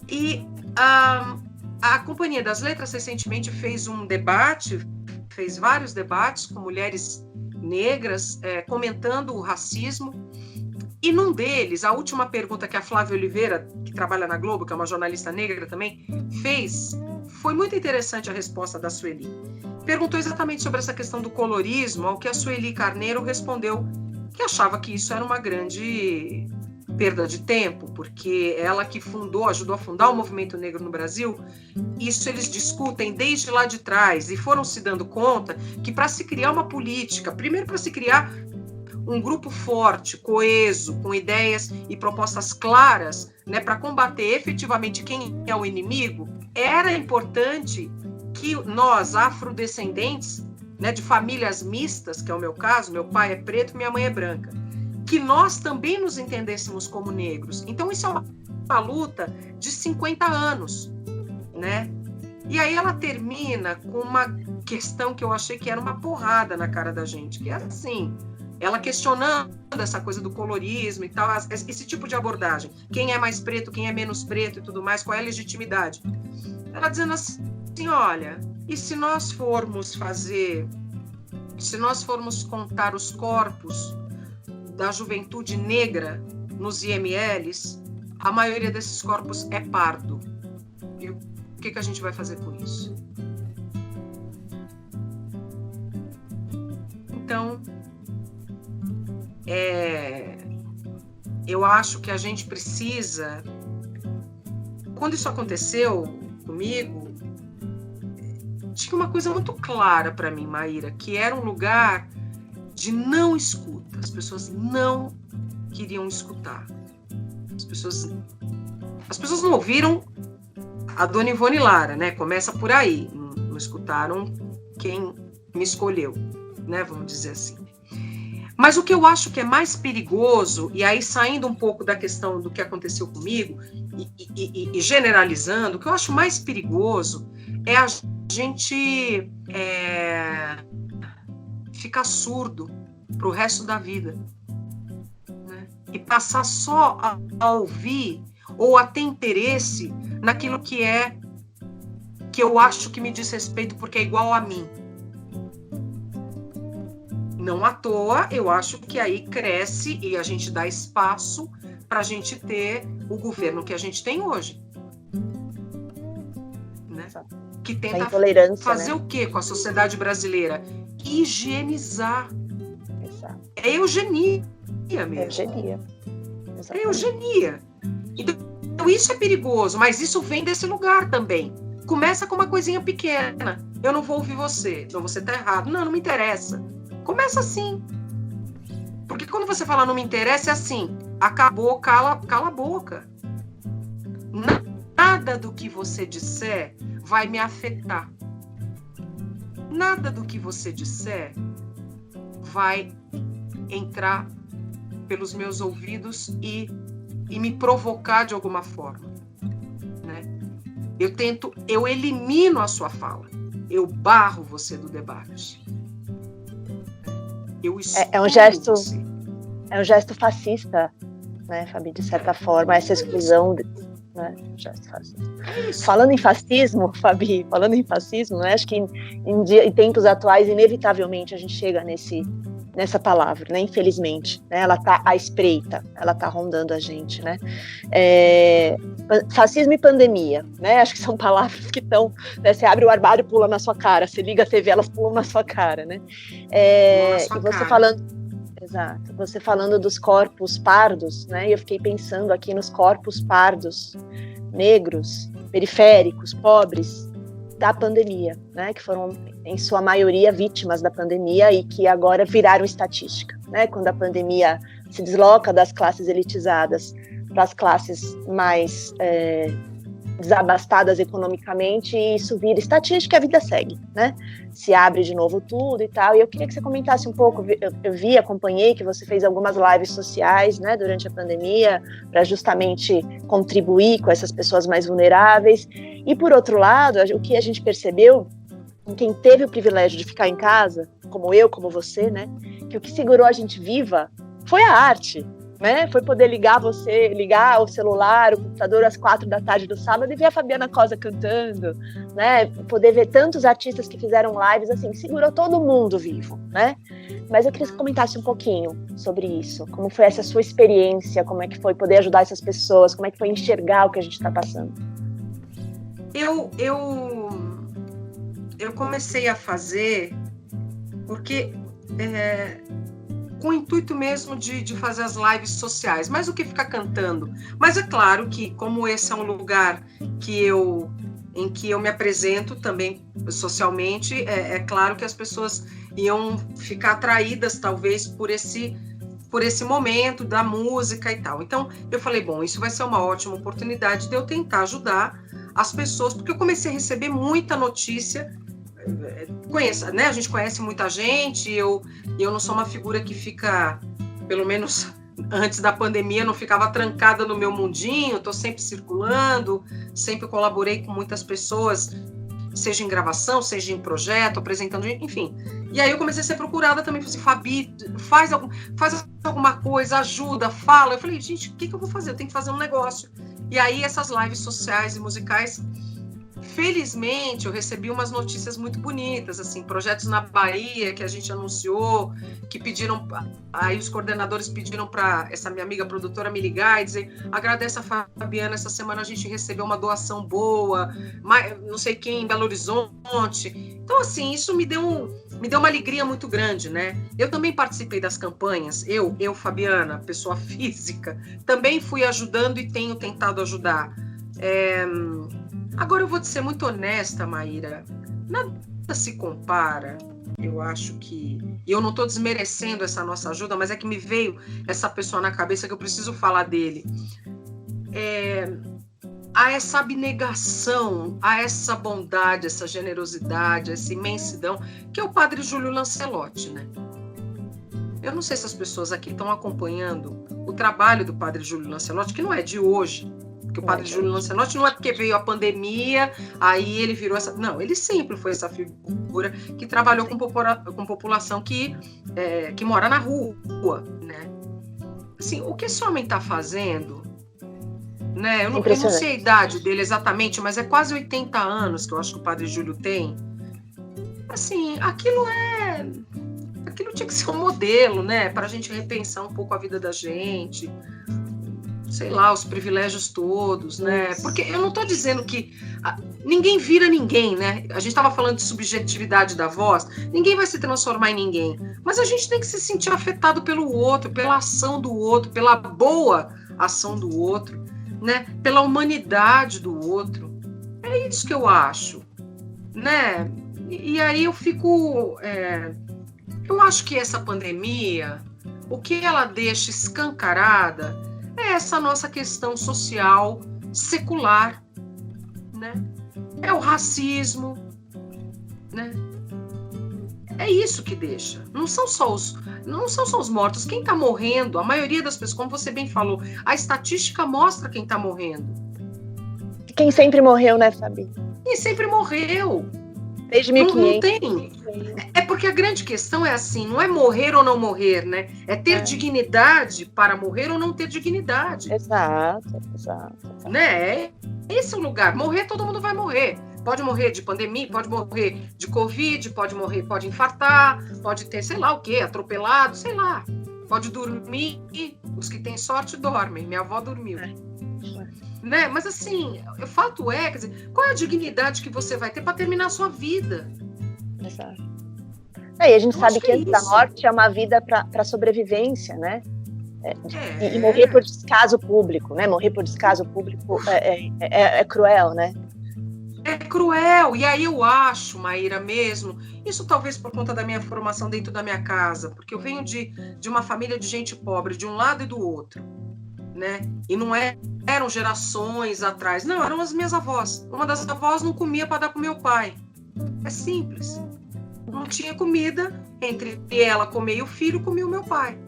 E a Companhia das Letras recentemente fez um debate, fez vários debates com mulheres negras, comentando o racismo. E num deles, a última pergunta que a Flávia Oliveira, que trabalha na Globo, que é uma jornalista negra também, fez, foi muito interessante a resposta da Sueli. Perguntou exatamente sobre essa questão do colorismo, ao que a Sueli Carneiro respondeu que achava que isso era uma grande perda de tempo, porque ela que ajudou a fundar o movimento negro no Brasil, isso eles discutem desde lá de trás e foram se dando conta que para se criar uma política, primeiro para se criar um grupo forte, coeso, com ideias e propostas claras, né, para combater efetivamente quem é o inimigo, era importante que nós, afrodescendentes, né, de famílias mistas, que é o meu caso, meu pai é preto, minha mãe é branca, que nós também nos entendêssemos como negros. Então, isso é uma luta de 50 anos, né? E aí ela termina com uma questão que eu achei que era uma porrada na cara da gente, que é assim... Ela questionando essa coisa do colorismo e tal, esse tipo de abordagem. Quem é mais preto, quem é menos preto e tudo mais, qual é a legitimidade? Ela dizendo assim, olha, e se nós formos contar os corpos da juventude negra nos IMLs, a maioria desses corpos é pardo. E o que a gente vai fazer com isso? Então... eu acho que a gente precisa... Quando isso aconteceu comigo, tinha uma coisa muito clara para mim, Maíra, que era um lugar de não escuta. As pessoas não queriam escutar. As pessoas não ouviram a Dona Ivone Lara, né? Começa por aí. Não escutaram quem me escolheu, né? Vamos dizer assim. Mas o que eu acho que é mais perigoso, e aí saindo um pouco da questão do que aconteceu comigo, e generalizando, o que eu acho mais perigoso é a gente ficar surdo para o resto da vida, né? E passar só a ouvir ou a ter interesse naquilo que eu acho que me diz respeito porque é igual a mim. Não à toa, eu acho que aí cresce e a gente dá espaço para a gente ter o governo que a gente tem hoje. Né? Que tenta fazer, né, o quê com a sociedade brasileira? Higienizar. Exato. É eugenia mesmo. Eugenia. É eugenia. Então isso é perigoso, mas isso vem desse lugar também. Começa com uma coisinha pequena. Eu não vou ouvir você. Não, você tá errado. Não me interessa. Começa assim. Porque quando você fala não me interessa, é assim. Acabou, cala a boca. Nada do que você disser vai me afetar. Nada do que você disser vai entrar pelos meus ouvidos e me provocar de alguma forma. Né? Eu elimino a sua fala. Eu barro você do debate. É um gesto fascista, né, Fabi, de certa forma, essa exclusão, né, gesto fascista. Falando em fascismo, Fabi, né, acho que em tempos atuais, inevitavelmente, a gente chega nessa palavra, né, infelizmente, né, ela está à espreita, ela está rondando a gente, né, fascismo e pandemia, né, acho que são palavras que estão, né, você abre o armário e pula na sua cara, você liga a TV, elas pulam na sua cara, né, e você falando, exato, você falando dos corpos pardos, né, eu fiquei pensando aqui nos corpos pardos, negros, periféricos, pobres, da pandemia, né, que foram, em sua maioria, vítimas da pandemia e que agora viraram estatística, né, quando a pandemia se desloca das classes elitizadas para as classes mais desabastadas economicamente, e isso vira estatística e a vida segue, né, se abre de novo tudo e tal, e eu queria que você comentasse um pouco, eu acompanhei que você fez algumas lives sociais, né, durante a pandemia, para justamente contribuir com essas pessoas mais vulneráveis, e por outro lado, o que a gente percebeu, quem teve o privilégio de ficar em casa, como eu, como você, né, que o que segurou a gente viva foi a arte, né? Foi poder ligar o celular, o computador às 4 da tarde do sábado e ver a Fabiana Cosa cantando, né? Poder ver tantos artistas que fizeram lives, assim, segurou todo mundo vivo, né? Mas eu queria que você comentasse um pouquinho sobre isso, como foi essa sua experiência, como é que foi poder ajudar essas pessoas, como é que foi enxergar o que a gente está passando. Eu comecei a fazer porque com o intuito mesmo de fazer as lives sociais, mais do que ficar cantando. Mas é claro que, como esse é um lugar em que eu me apresento também socialmente, é claro que as pessoas iam ficar atraídas, talvez, por esse momento da música e tal. Então, eu falei, bom, isso vai ser uma ótima oportunidade de eu tentar ajudar as pessoas, porque eu comecei a receber muita notícia. Né? A gente conhece muita gente, eu não sou uma figura que fica, pelo menos antes da pandemia, não ficava trancada no meu mundinho, estou sempre circulando, sempre colaborei com muitas pessoas, seja em gravação, seja em projeto, apresentando, enfim. E aí eu comecei a ser procurada também, falei assim, Fabi, faz alguma coisa, ajuda, fala. Eu falei, gente, o que eu vou fazer? Eu tenho que fazer um negócio. E aí essas lives sociais e musicais, felizmente, eu recebi umas notícias muito bonitas, assim, projetos na Bahia que a gente anunciou, que pediram, aí os coordenadores pediram para essa minha amiga produtora me ligar e dizer, agradece a Fabiana, essa semana a gente recebeu uma doação boa, não sei quem, em Belo Horizonte. Então, assim, isso me deu uma alegria muito grande, né? Eu também participei das campanhas, eu, Fabiana, pessoa física, também fui ajudando e tenho tentado ajudar. Agora eu vou te ser muito honesta, Maíra, nada se compara, eu acho que, e eu não estou desmerecendo essa nossa ajuda, mas é que me veio essa pessoa na cabeça que eu preciso falar dele, a essa abnegação, a essa bondade, essa generosidade, essa imensidão, que é o padre Júlio Lancelotti, né? eu não sei se as pessoas aqui estão acompanhando o trabalho do padre Júlio Lancelotti, que não é de hoje, porque o padre Júlio Lancelotti não é porque veio a pandemia, aí ele virou essa... Não, ele sempre foi essa figura que trabalhou com população que mora na rua, né? Assim, o que esse homem está fazendo, né? Eu não sei a idade dele exatamente, mas é quase 80 anos que eu acho que o padre Júlio tem. Assim, aquilo tinha que ser um modelo, né? Para a gente repensar um pouco a vida da gente, sei lá, os privilégios todos, né? Porque eu não estou dizendo que ninguém vira ninguém, né? A gente estava falando de subjetividade da voz, ninguém vai se transformar em ninguém, mas a gente tem que se sentir afetado pelo outro, pela ação do outro, pela boa ação do outro, né? Pela humanidade do outro. É isso que eu acho, né? E aí eu fico... eu acho que essa pandemia, o que ela deixa escancarada é essa nossa questão social secular, né? É o racismo, né? É isso que deixa. Não são só os mortos. Quem está morrendo, a maioria das pessoas, como você bem falou, a estatística mostra quem está morrendo. Quem sempre morreu, né, Fabi? Quem sempre morreu. Desde 1500. Não tem. É porque a grande questão é assim, não é morrer ou não morrer, né? É ter dignidade para morrer ou não ter dignidade. Exato. Né? Esse é o lugar. Morrer, todo mundo vai morrer. Pode morrer de pandemia, pode morrer de Covid, pode infartar, pode ter, sei lá o quê, atropelado, sei lá. Pode dormir, os que têm sorte dormem. Minha avó dormiu. Né? Mas assim, o fato é, quer dizer, qual é a dignidade que você vai ter para terminar a sua vida? Exato. E a gente sabe que antes da morte é uma vida para sobrevivência, né? E morrer por descaso público, né? Morrer por descaso público é cruel, né? É cruel. E aí eu acho, Maíra, mesmo, isso talvez por conta da minha formação dentro da minha casa, porque eu venho de uma família de gente pobre, de um lado e do outro, né? E não eram gerações atrás, não, eram as minhas avós. Uma das avós não comia para dar para o meu pai. É simples. Não tinha comida, entre ela comer e o filho, comia o meu pai.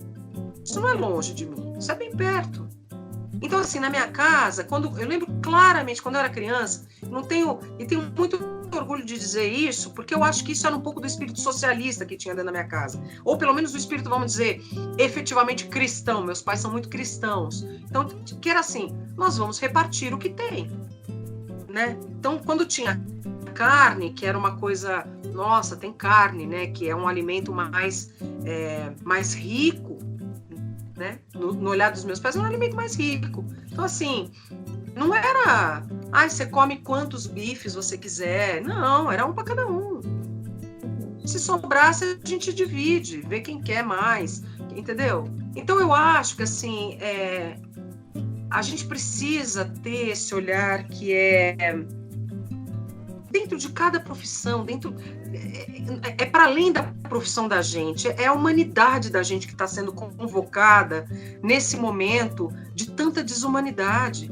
Isso não é longe de mim, isso é bem perto. Então, assim, na minha casa, eu lembro claramente, quando eu era criança, tenho muito orgulho de dizer isso, porque eu acho que isso era um pouco do espírito socialista que tinha dentro da minha casa. Ou pelo menos do espírito, vamos dizer, efetivamente cristão. Meus pais são muito cristãos. Então, que era assim, nós vamos repartir o que tem, né? Então, quando tinha carne, que era uma coisa, nossa, tem carne, né? Que é um alimento mais rico, né? No olhar dos meus pais, é um alimento mais rico. Então, assim, não era, você come quantos bifes você quiser. Não, era um para cada um. Se sobrasse, a gente divide, vê quem quer mais, entendeu? Então, eu acho que, assim, a gente precisa ter esse olhar que dentro de cada profissão, para além da profissão da gente, é a humanidade da gente que está sendo convocada nesse momento de tanta desumanidade,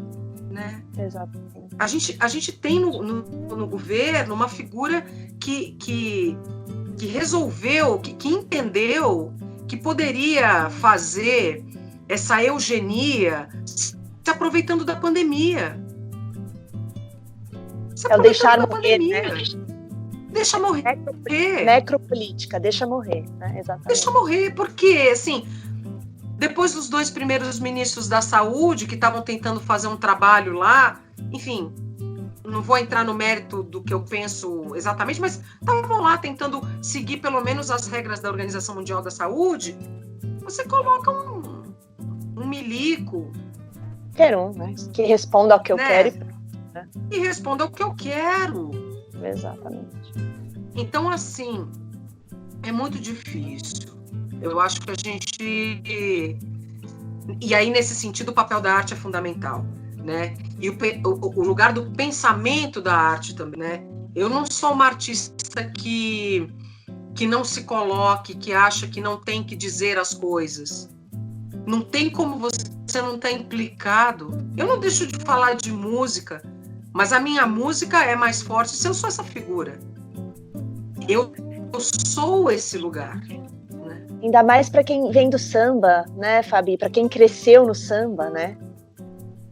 né? Exatamente. A gente tem no governo uma figura que resolveu, que entendeu que poderia fazer essa eugenia se aproveitando da pandemia. É o deixar morrer, né? Deixa morrer. Necropolítica, deixa morrer, né? Exatamente. Deixa morrer, porque, assim, depois dos 2 primeiros ministros da saúde que estavam tentando fazer um trabalho lá, enfim, não vou entrar no mérito do que eu penso exatamente, mas estavam lá tentando seguir pelo menos as regras da Organização Mundial da Saúde. Você coloca um milico. Quer né? Que responda ao que eu quero. E responda ao que eu quero. Exatamente. Então, assim, é muito difícil. Eu acho que a gente... E aí, nesse sentido, o papel da arte é fundamental, né? E o lugar do pensamento da arte também, né? Eu não sou uma artista que não se coloque, que acha que não tem que dizer as coisas. Não tem como você não estar implicado. Eu não deixo de falar de música, mas a minha música é mais forte se eu sou essa figura. Eu sou esse lugar, né? Ainda mais para quem vem do samba, né, Fabi? Para quem cresceu no samba, né?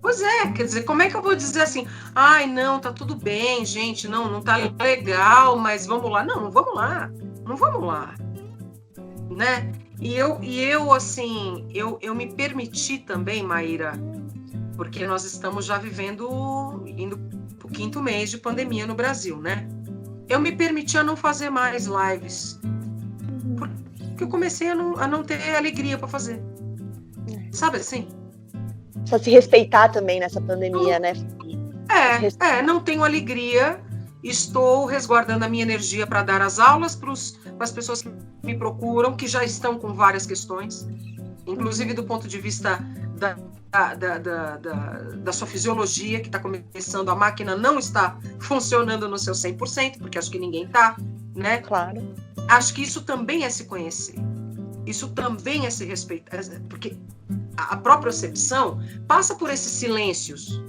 Pois é, quer dizer, como é que eu vou dizer assim, ai, não, tá tudo bem, gente, não tá legal, mas vamos lá. Não vamos lá, né? E eu assim, eu me permiti também, Maíra, porque nós estamos já indo pro 5º mês de pandemia no Brasil, né? Eu me permiti a não fazer mais lives, porque eu comecei a não ter alegria para fazer, sabe assim? Só se respeitar também nessa pandemia, né? Não tenho alegria, estou resguardando a minha energia para dar as aulas para as pessoas que me procuram, que já estão com várias questões, inclusive do ponto de vista da sua fisiologia, que está começando, a máquina não está funcionando no seu 100%, porque acho que ninguém está, né? Claro. Acho que isso também é se conhecer, isso também é se respeitar, porque a propriocepção passa por esses silêncios.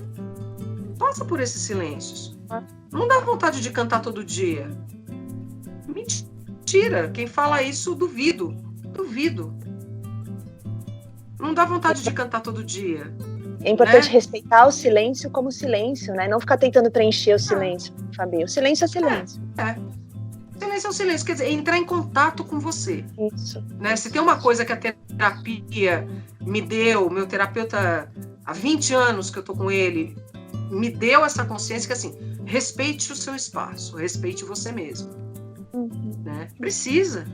Não dá vontade de cantar todo dia. Mentira. Quem fala isso, duvido. Não dá vontade de cantar todo dia. É importante, né? Respeitar o silêncio como silêncio, né? Não ficar tentando preencher o silêncio, Fabi. O silêncio é silêncio. Silêncio é o silêncio, quer dizer, entrar em contato com você. Isso. Né? Se tem uma coisa que a terapia me deu, meu terapeuta, há 20 anos que eu tô com ele, me deu essa consciência que, assim, respeite o seu espaço, respeite você mesmo. Né? Precisa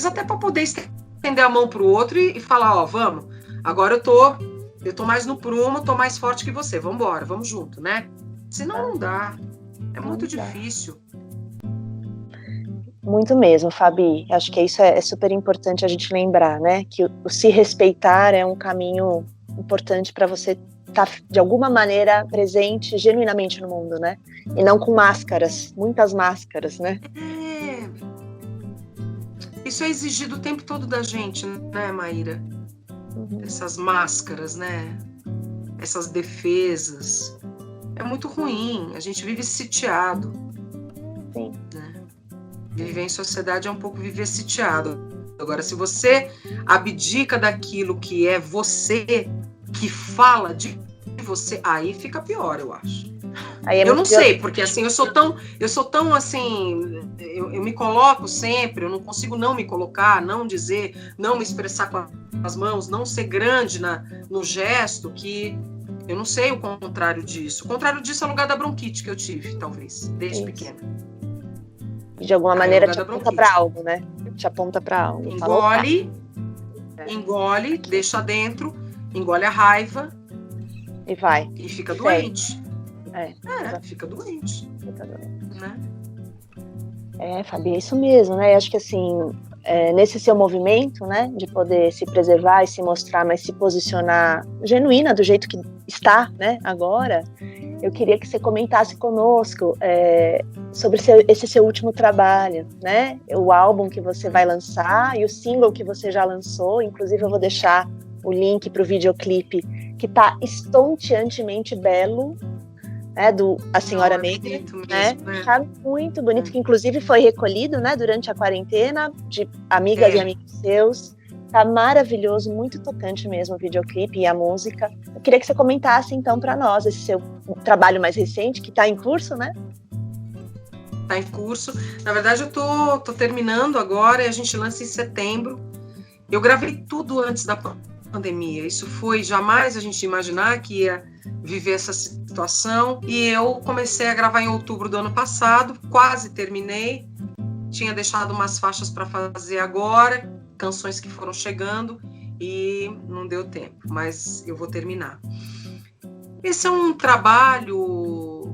até para poder estender a mão pro outro e falar, ó, vamos, agora eu tô mais no prumo, tô mais forte que você, vamos embora, vamos junto, né? Senão não dá, é muito difícil. Muito mesmo, Fabi. Acho que isso é super importante a gente lembrar, né? Que o se respeitar é um caminho importante para você estar, de alguma maneira, presente genuinamente no mundo, né? E não com máscaras, muitas máscaras, né? Isso é exigido o tempo todo da gente, né, Maíra? Essas máscaras, né? Essas defesas. É muito ruim, a gente vive sitiado. Sim. Né? Viver em sociedade é um pouco viver sitiado. Agora, se você abdica daquilo que é você, que fala de você, aí fica pior, eu acho. Eu não sei, porque assim, eu sou tão assim, eu me coloco sempre, eu não consigo não me colocar, não dizer, não me expressar com as mãos, não ser grande no gesto, que eu não sei o contrário disso. O contrário disso é o lugar da bronquite que eu tive, talvez, desde pequena. De alguma maneira te aponta para algo, né? Te aponta para algo. Engole, deixa dentro, engole a raiva. E vai. E fica doente. Fica doente. Né? Fabi, é isso mesmo, né? Acho que assim, nesse seu movimento, né, de poder se preservar e se mostrar, mas se posicionar genuína do jeito que está, né, agora, eu queria que você comentasse conosco sobre esse seu último trabalho, né? O álbum que você vai lançar e o single que você já lançou. Inclusive, eu vou deixar o link para o videoclipe, que está estonteantemente belo, né, do A Senhora Negra, né? Tá muito bonito, que inclusive foi recolhido, né, durante a quarentena, de amigas e amigos seus. Tá maravilhoso, muito tocante mesmo o videoclipe e a música. Eu queria que você comentasse então para nós esse seu trabalho mais recente, que está em curso, né? Está em curso. Na verdade, eu tô terminando agora e a gente lança em setembro. Eu gravei tudo antes da pandemia. Isso foi, jamais a gente ia imaginar que ia viver essa situação. E eu comecei a gravar em outubro do ano passado, quase terminei. Tinha deixado umas faixas para fazer agora, canções que foram chegando e não deu tempo, mas eu vou terminar. Esse é um trabalho,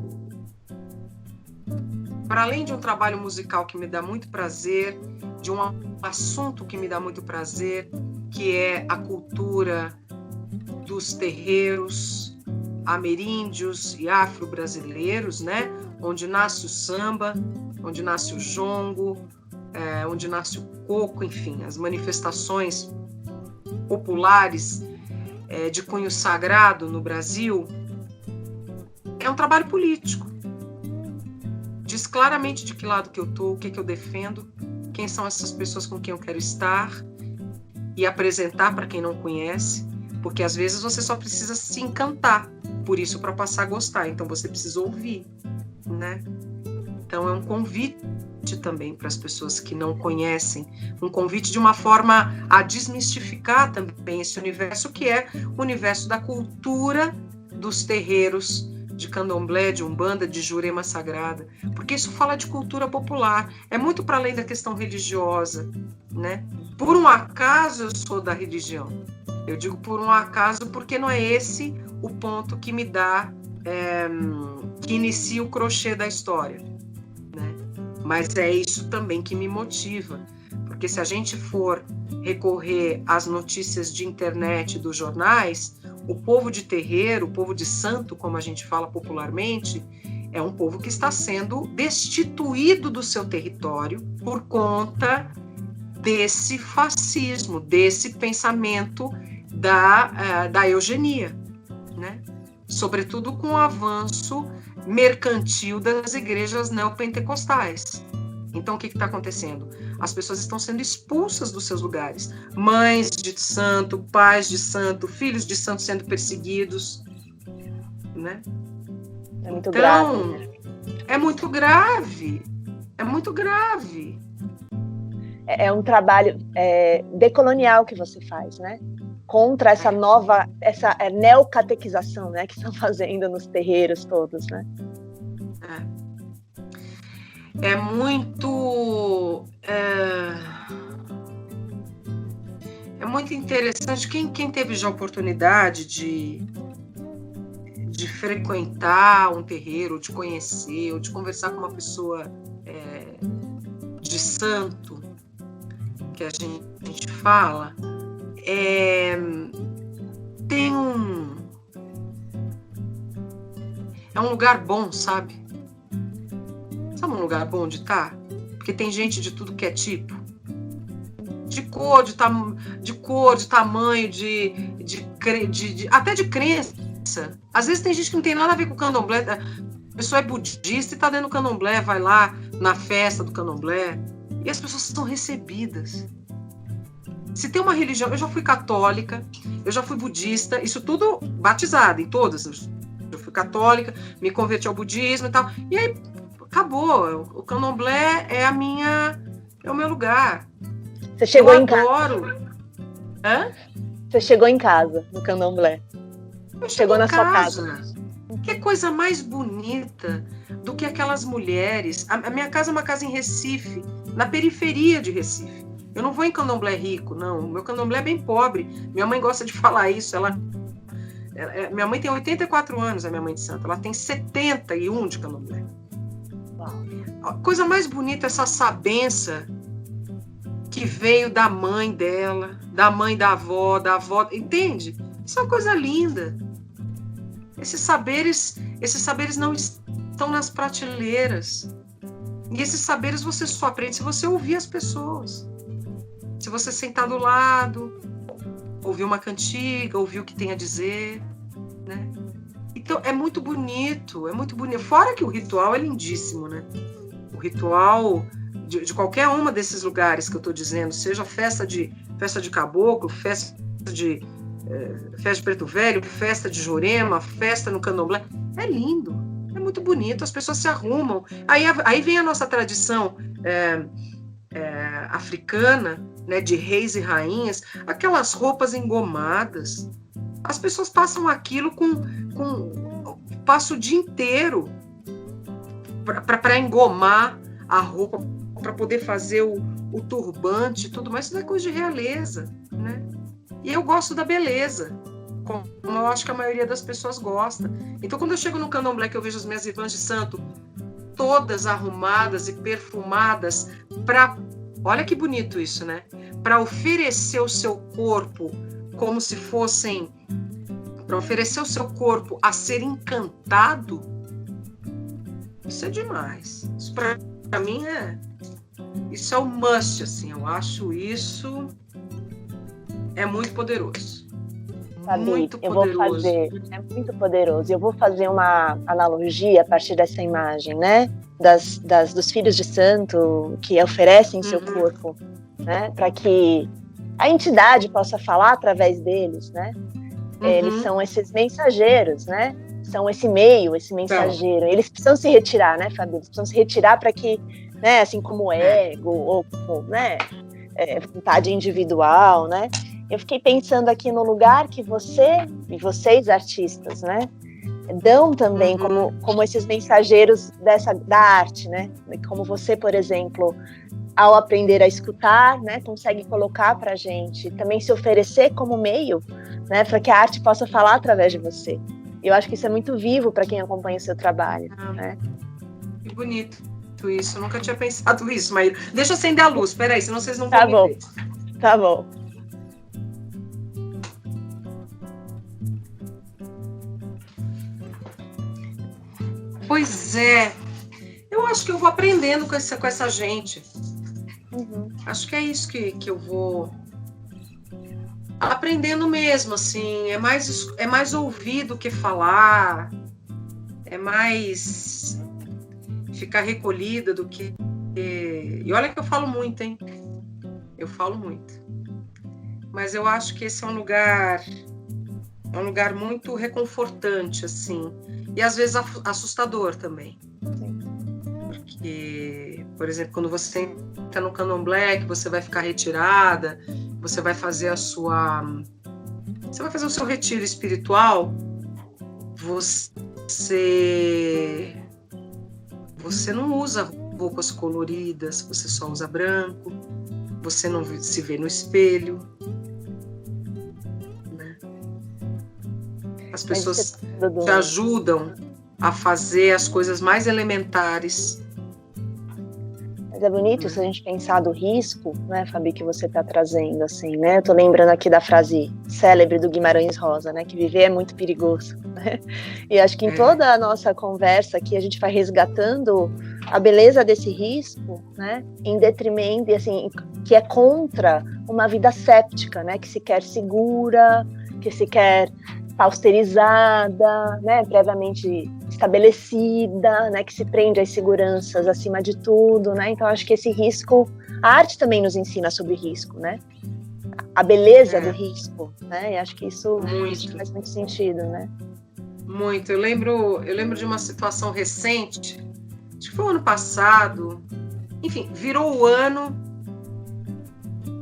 para além de um trabalho musical que me dá muito prazer, de um assunto que me dá muito prazer, que é a cultura dos terreiros ameríndios e afro-brasileiros, né? Onde nasce o samba, onde nasce o jongo, onde nasce o coco, enfim, as manifestações populares de cunho sagrado no Brasil. É um trabalho político. Diz claramente de que lado que eu estou, o que eu defendo, quem são essas pessoas com quem eu quero estar. e apresentar para quem não conhece, porque às vezes você só precisa se encantar por isso para passar a gostar, então você precisa ouvir, né? Então é um convite também para as pessoas que não conhecem, um convite de uma forma a desmistificar também esse universo que é o universo da cultura dos terreiros de candomblé, de umbanda, de jurema sagrada, porque isso fala de cultura popular, é muito para além da questão religiosa, né? Por um acaso eu sou da religião, eu digo por um acaso porque não é esse o ponto que me dá, que inicia o crochê da história, né? Mas é isso também que me motiva, porque se a gente for recorrer às notícias de internet, dos jornais, o povo de terreiro, o povo de santo, como a gente fala popularmente, é um povo que está sendo destituído do seu território por conta desse fascismo, desse pensamento da eugenia, né? Sobretudo com o avanço mercantil das igrejas neopentecostais. Então, o que está acontecendo? As pessoas estão sendo expulsas dos seus lugares. Mães de santo, pais de santo, filhos de santo sendo perseguidos, né? É muito grave. É muito grave. É muito grave. É um trabalho decolonial que você faz, né? Contra essa nova, essa neocatequização, né, que estão fazendo nos terreiros todos, né? É muito interessante. Quem teve já a oportunidade de frequentar um terreiro, de conhecer, ou de conversar com uma pessoa de santo, que a gente fala, tem é um lugar bom, sabe? Sabe um lugar bom de estar? Porque tem gente de tudo que é tipo. De cor, de tamanho, até de crença. Às vezes tem gente que não tem nada a ver com o candomblé. A pessoa é budista e está dentro do candomblé, vai lá na festa do candomblé. E as pessoas são recebidas. Se tem uma religião, eu já fui católica, eu já fui budista, isso tudo batizado em todas. Eu fui católica, me converti ao budismo e tal. E aí acabou. O candomblé é o meu lugar. Você chegou eu em adoro. Casa. Você chegou em casa no candomblé. Chegou na sua casa. Que coisa mais bonita do que aquelas mulheres. A minha casa é uma casa em Recife, na periferia de Recife. Eu não vou em candomblé rico, não. O meu candomblé é bem pobre. Minha mãe gosta de falar isso. Minha mãe tem 84 anos, a minha mãe de santo. Ela tem 71 de candomblé. A coisa mais bonita é essa sabença que veio da mãe dela, da mãe da avó, entende? Isso é uma coisa linda. Esses saberes não estão nas prateleiras. E esses saberes você só aprende se você ouvir as pessoas. Se você sentar do lado, ouvir uma cantiga, ouvir o que tem a dizer, né? Então, é muito bonito. Fora que o ritual é lindíssimo, né? O ritual de qualquer uma desses lugares que eu estou dizendo, seja festa de caboclo, festa de Preto Velho, festa de Jurema, festa no candomblé, é lindo, é muito bonito, as pessoas se arrumam. Aí vem a nossa tradição africana, né, de reis e rainhas, aquelas roupas engomadas. As pessoas passam aquilo passa o dia inteiro para engomar a roupa, para poder fazer o turbante e tudo mais. Isso não é coisa de realeza, né? E eu gosto da beleza, como eu acho que a maioria das pessoas gosta. Então, quando eu chego no candomblé, que eu vejo as minhas irmãs de santo todas arrumadas e perfumadas olha que bonito isso, né? Para oferecer o seu corpo como se fossem... Para oferecer o seu corpo a ser encantado, isso é demais. Isso para mim isso é um must, assim. Eu acho isso muito poderoso. Sabe, muito poderoso. É muito poderoso. Eu vou fazer uma analogia a partir dessa imagem, né? Dos filhos de santo que oferecem seu corpo, né? Para que a entidade possa falar através deles, né? Eles são esses mensageiros, né? São esse meio, esse mensageiro. Eles precisam se retirar, né, Fabi? Eles precisam se retirar para que, né, assim como o ego, ou né, vontade individual, né? Eu fiquei pensando aqui no lugar que você e vocês, artistas, né, dão também como esses mensageiros da arte, né? Como você, por exemplo, ao aprender a escutar, né, consegue colocar para a gente, também se oferecer como meio, né, para que a arte possa falar através de você. Eu acho que isso é muito vivo para quem acompanha o seu trabalho. Né? Que bonito isso, eu nunca tinha pensado isso, mas deixa eu acender a luz, peraí, senão vocês não vão me ver. Tá bom. Pois é, eu acho que eu vou aprendendo com essa gente. Acho que é isso que eu vou aprendendo mesmo, assim, é mais ouvir do que falar, é mais ficar recolhida do que... E olha que eu falo muito, hein? Eu falo muito. Mas eu acho que esse é um lugar muito reconfortante, assim, e às vezes assustador também. Porque, por exemplo, quando você entra no candomblé, que você vai ficar retirada, você vai fazer o seu retiro espiritual, você não usa roupas coloridas, você só usa branco, você não se vê no espelho, né? As pessoas te ajudam a fazer as coisas mais elementares. Mas é bonito se a gente pensar do risco, né, Fabi, que você está trazendo, assim, né? Eu tô lembrando aqui da frase célebre do Guimarães Rosa, né? Que viver é muito perigoso, né? E acho que em toda a nossa conversa aqui a gente vai resgatando a beleza desse risco, né? Em detrimento, assim, que é contra uma vida séptica, né? Que se quer segura, que se quer austerizada, né, previamente estabelecida, né, que se prende às seguranças acima de tudo, né? Então acho que esse risco, a arte também nos ensina sobre risco, né? A beleza do risco, né? E acho que isso faz muito sentido, né? Muito. Eu lembro de uma situação recente, acho que foi o ano passado, enfim, virou o ano.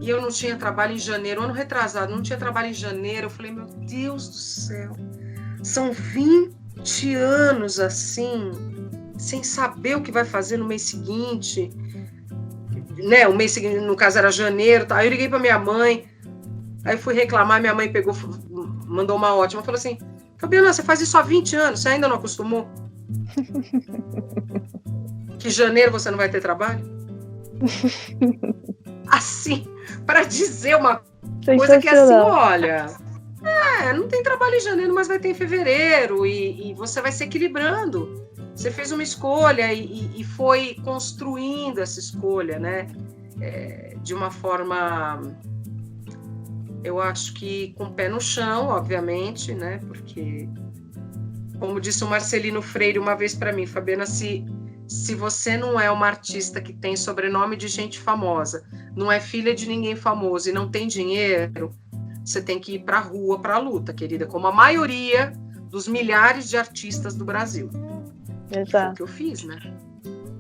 E eu não tinha trabalho em janeiro, ano retrasado, não tinha trabalho em janeiro. Eu falei, meu Deus do céu, são 20 anos assim, sem saber o que vai fazer no mês seguinte. Né, o mês seguinte, no caso era janeiro, tá? Aí eu liguei pra minha mãe, aí fui reclamar, minha mãe pegou, mandou uma ótima, falou assim, Fabiana, você faz isso há 20 anos, você ainda não acostumou? Que janeiro você não vai ter trabalho? Assim, para dizer uma coisa que é assim, olha, não tem trabalho em janeiro, mas vai ter em fevereiro, e você vai se equilibrando. Você fez uma escolha e foi construindo essa escolha, né? De uma forma, eu acho que com o pé no chão, obviamente, né? Porque, como disse o Marcelino Freire uma vez para mim, Fabiana, se você não é uma artista que tem sobrenome de gente famosa, não é filha de ninguém famoso e não tem dinheiro, você tem que ir para a rua, para a luta, querida, como a maioria dos milhares de artistas do Brasil. Exato. Foi o que eu fiz, né?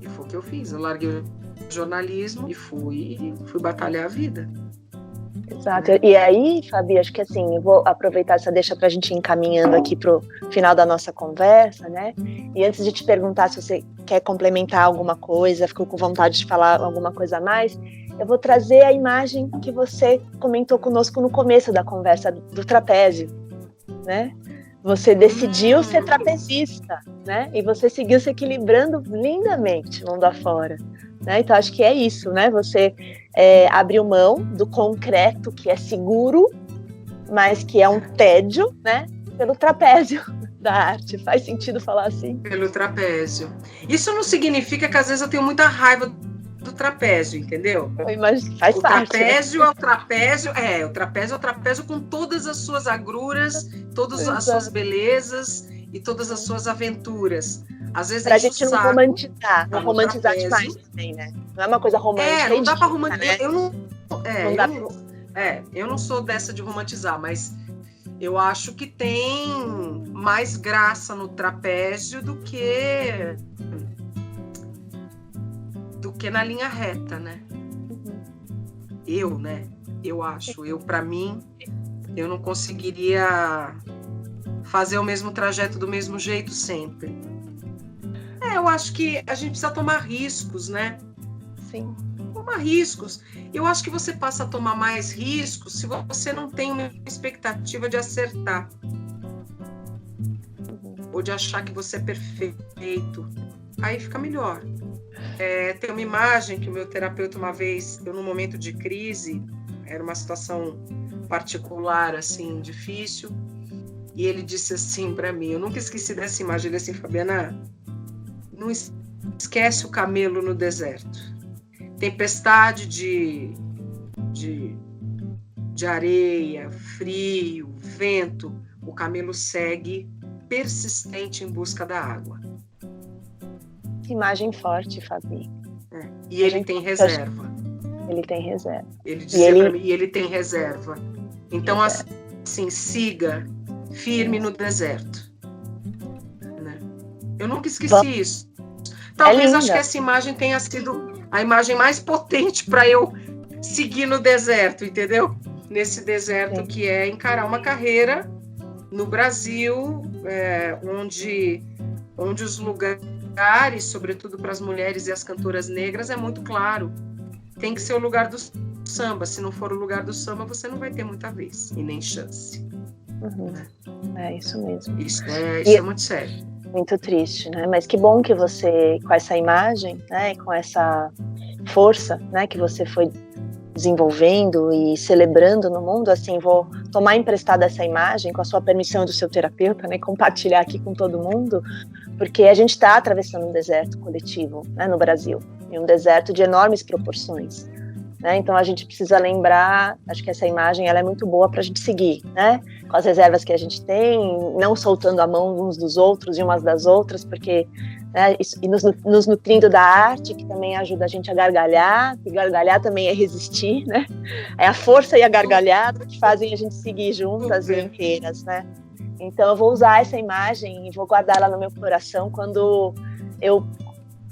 E foi o que eu fiz. Eu larguei o jornalismo e fui batalhar a vida. Exato. E aí, Fabi, acho que assim, eu vou aproveitar essa deixa para a gente ir encaminhando aqui para o final da nossa conversa, né? E antes de te perguntar se você quer complementar alguma coisa, ficou com vontade de falar alguma coisa a mais, eu vou trazer a imagem que você comentou conosco no começo da conversa do trapézio, né? Você decidiu ser trapezista, né? E você seguiu se equilibrando lindamente mundo afora, né? Então acho que é isso, né? Você abriu mão do concreto que é seguro, mas que é um tédio, né? Pelo trapézio da arte. Faz sentido falar assim? Pelo trapézio. Isso não significa que às vezes eu tenho muita raiva do trapézio, entendeu? Mas faz parte. Trapézio, né? O trapézio é o trapézio com todas as suas agruras, todas as suas belezas e todas as suas aventuras. Às vezes pra gente não romantizar demais também, né? Não é uma coisa romântica. Não dá pra romantizar. Né? eu não sou dessa de romantizar, mas eu acho que tem mais graça no trapézio do que na linha reta, né? Eu acho. Para mim, eu não conseguiria fazer o mesmo trajeto do mesmo jeito sempre. Eu acho que a gente precisa tomar riscos, né? Sim. Tomar riscos. Eu acho que você passa a tomar mais riscos se você não tem uma expectativa de acertar. Ou de achar que você é perfeito. Aí fica melhor. Tem uma imagem que o meu terapeuta uma vez, eu num momento de crise, era uma situação particular, assim, difícil, e ele disse assim para mim, eu nunca esqueci dessa imagem, ele disse assim, Fabiana, não esquece o camelo no deserto. Tempestade de areia, frio, vento, o camelo segue persistente em busca da água. Que imagem forte, Fabi. E ele tem reserva. Ele tem reserva. Ele dizia para mim, e ele tem reserva. Então, assim, siga firme no deserto. Né? Eu nunca esqueci isso. Talvez acho que essa imagem tenha sido a imagem mais potente para eu seguir no deserto, entendeu? Nesse deserto que é encarar uma carreira no Brasil, onde os lugares, sobretudo para as mulheres e as cantoras negras, é muito claro. Tem que ser o lugar do samba. Se não for o lugar do samba, você não vai ter muita vez e nem chance. É isso mesmo. Isso é muito sério. Muito triste, né? Mas que bom que você, com essa imagem, né, com essa força, né, que você foi desenvolvendo e celebrando no mundo, assim, vou tomar emprestada essa imagem com a sua permissão do seu terapeuta, né, compartilhar aqui com todo mundo, porque a gente está atravessando um deserto coletivo, né, no Brasil, e um deserto de enormes proporções, né, então a gente precisa lembrar, acho que essa imagem ela é muito boa para a gente seguir, né, com as reservas que a gente tem, não soltando a mão uns dos outros e umas das outras, porque e nos nutrindo da arte, que também ajuda a gente a gargalhar, e gargalhar também é resistir, né? É a força e a gargalhada que fazem a gente seguir juntas e inteiras, né? Então eu vou usar essa imagem e vou guardar ela no meu coração. Quando eu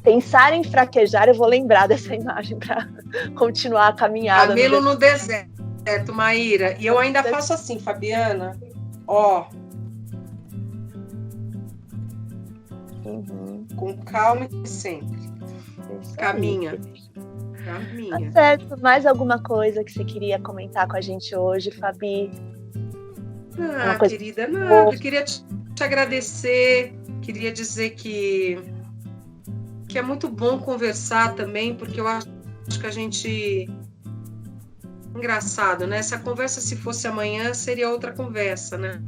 pensar em fraquejar, eu vou lembrar dessa imagem para continuar a caminhada. Camelo no deserto, Maíra. E eu ainda faço assim, Fabiana, com calma e sempre. Caminha. Tá certo. Mais alguma coisa que você queria comentar com a gente hoje, Fabi? Querida, nada. Eu queria te agradecer. Queria dizer que é muito bom conversar também, porque eu acho que a gente... Engraçado, né? Se a conversa se fosse amanhã, seria outra conversa, né?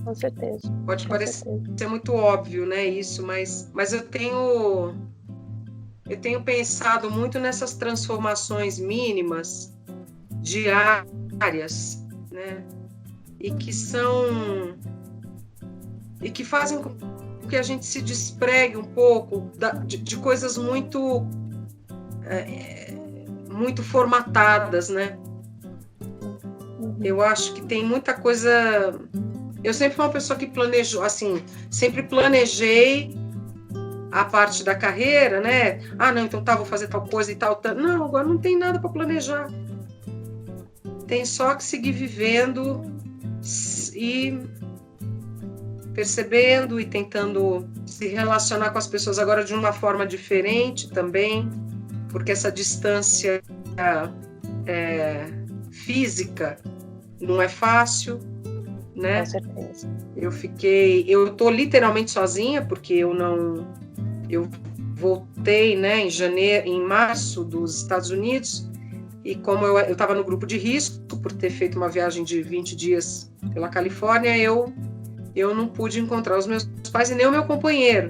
Com certeza. Pode parecer muito óbvio, né, isso, mas eu tenho pensado muito nessas transformações mínimas, diárias, né, e que fazem com que a gente se despregue um pouco de coisas muito formatadas, né? Eu acho que tem muita coisa... Eu sempre fui uma pessoa que planejou, assim, sempre planejei a parte da carreira, né? Não, então vou fazer tal coisa e tal. Não, agora não tem nada para planejar. Tem só que seguir vivendo e percebendo e tentando se relacionar com as pessoas agora de uma forma diferente também, porque essa distância física não é fácil, né? Com certeza. Eu tô literalmente sozinha, porque eu voltei, né, em março dos Estados Unidos, e como eu estava no grupo de risco, por ter feito uma viagem de 20 dias pela Califórnia, eu não pude encontrar os meus pais e nem o meu companheiro.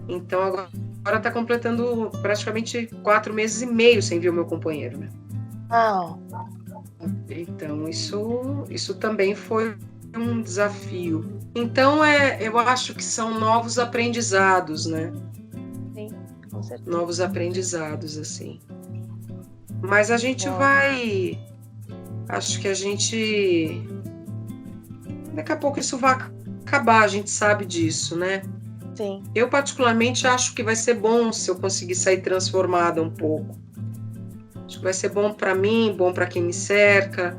Então agora está completando praticamente 4 meses e meio sem ver o meu companheiro, né? Então isso também foi um desafio. Então eu acho que são novos aprendizados, né? Sim, com certeza. Novos aprendizados, assim. Mas a gente vai acho que a gente... Daqui a pouco isso vai acabar, a gente sabe disso, né? Sim. Eu, particularmente, acho que vai ser bom se eu conseguir sair transformada um pouco. Acho que vai ser bom para mim, bom para quem me cerca.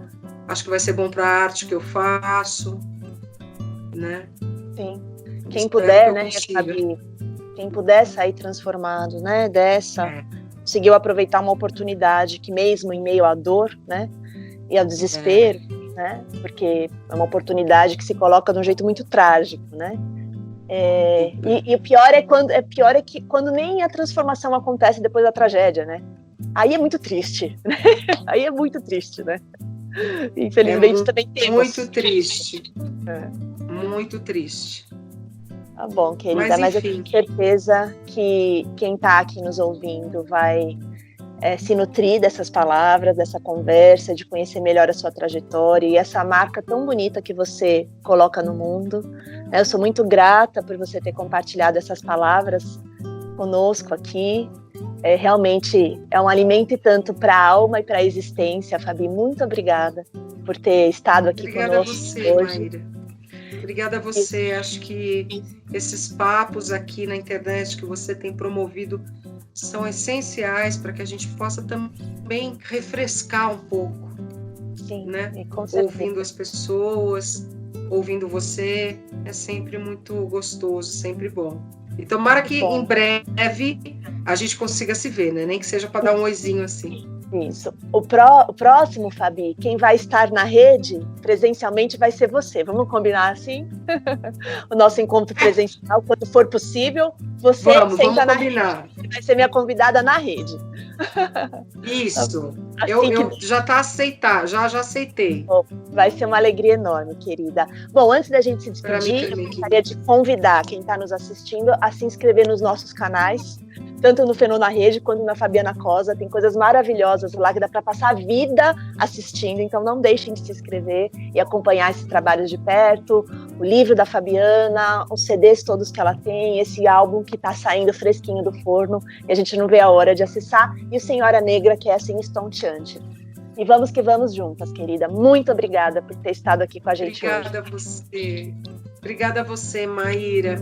Acho que vai ser bom para a arte que eu faço, né? Sim. Quem puder, né, Fabi? Quem puder sair transformado, né, conseguiu aproveitar uma oportunidade que mesmo em meio à dor, né, e ao desespero, né, porque é uma oportunidade que se coloca de um jeito muito trágico, né, e o pior é que quando nem a transformação acontece depois da tragédia, né, aí é muito triste, né? Aí é muito triste, né, infelizmente também temos. Muito triste, muito triste. Tá bom, querida, mas eu tenho certeza que quem está aqui nos ouvindo vai se nutrir dessas palavras, dessa conversa, de conhecer melhor a sua trajetória e essa marca tão bonita que você coloca no mundo. Eu sou muito grata por você ter compartilhado essas palavras conosco aqui. Realmente é um alimento e tanto para a alma e para a existência, Fabi. Muito obrigada por ter estado aqui conosco você, hoje. Maíra. Obrigada a você. Acho que esses papos aqui na internet que você tem promovido são essenciais para que a gente possa também refrescar um pouco. Sim, né? Com certeza. Ouvindo as pessoas, ouvindo você, é sempre muito gostoso, sempre bom. E tomara que em breve a gente consiga se ver, né? Nem que seja para dar um oizinho assim. Isso. O próximo, Fabi, quem vai estar na rede presencialmente vai ser você. Vamos combinar assim? O nosso encontro presencial, quando for possível, você senta na rede. Vai ser minha convidada na rede. Isso. Eu já está aceitado, já aceitei. Vai ser uma alegria enorme, querida. Bom, antes da gente se despedir, eu gostaria de convidar quem está nos assistindo a se inscrever nos nossos canais, tanto no Fenô na Rede quanto na Fabiana Cosa. Tem coisas maravilhosas lá que dá para passar a vida assistindo, então não deixem de se inscrever e acompanhar esses trabalhos de perto, o livro da Fabiana, os CDs todos que ela tem, esse álbum que está saindo fresquinho do forno e a gente não vê a hora de acessar, e o Senhora Negra, que é assim estonteante. E vamos que vamos juntas, querida. Muito obrigada por ter estado aqui com a gente hoje. Obrigada a você. Obrigada a você, Maíra.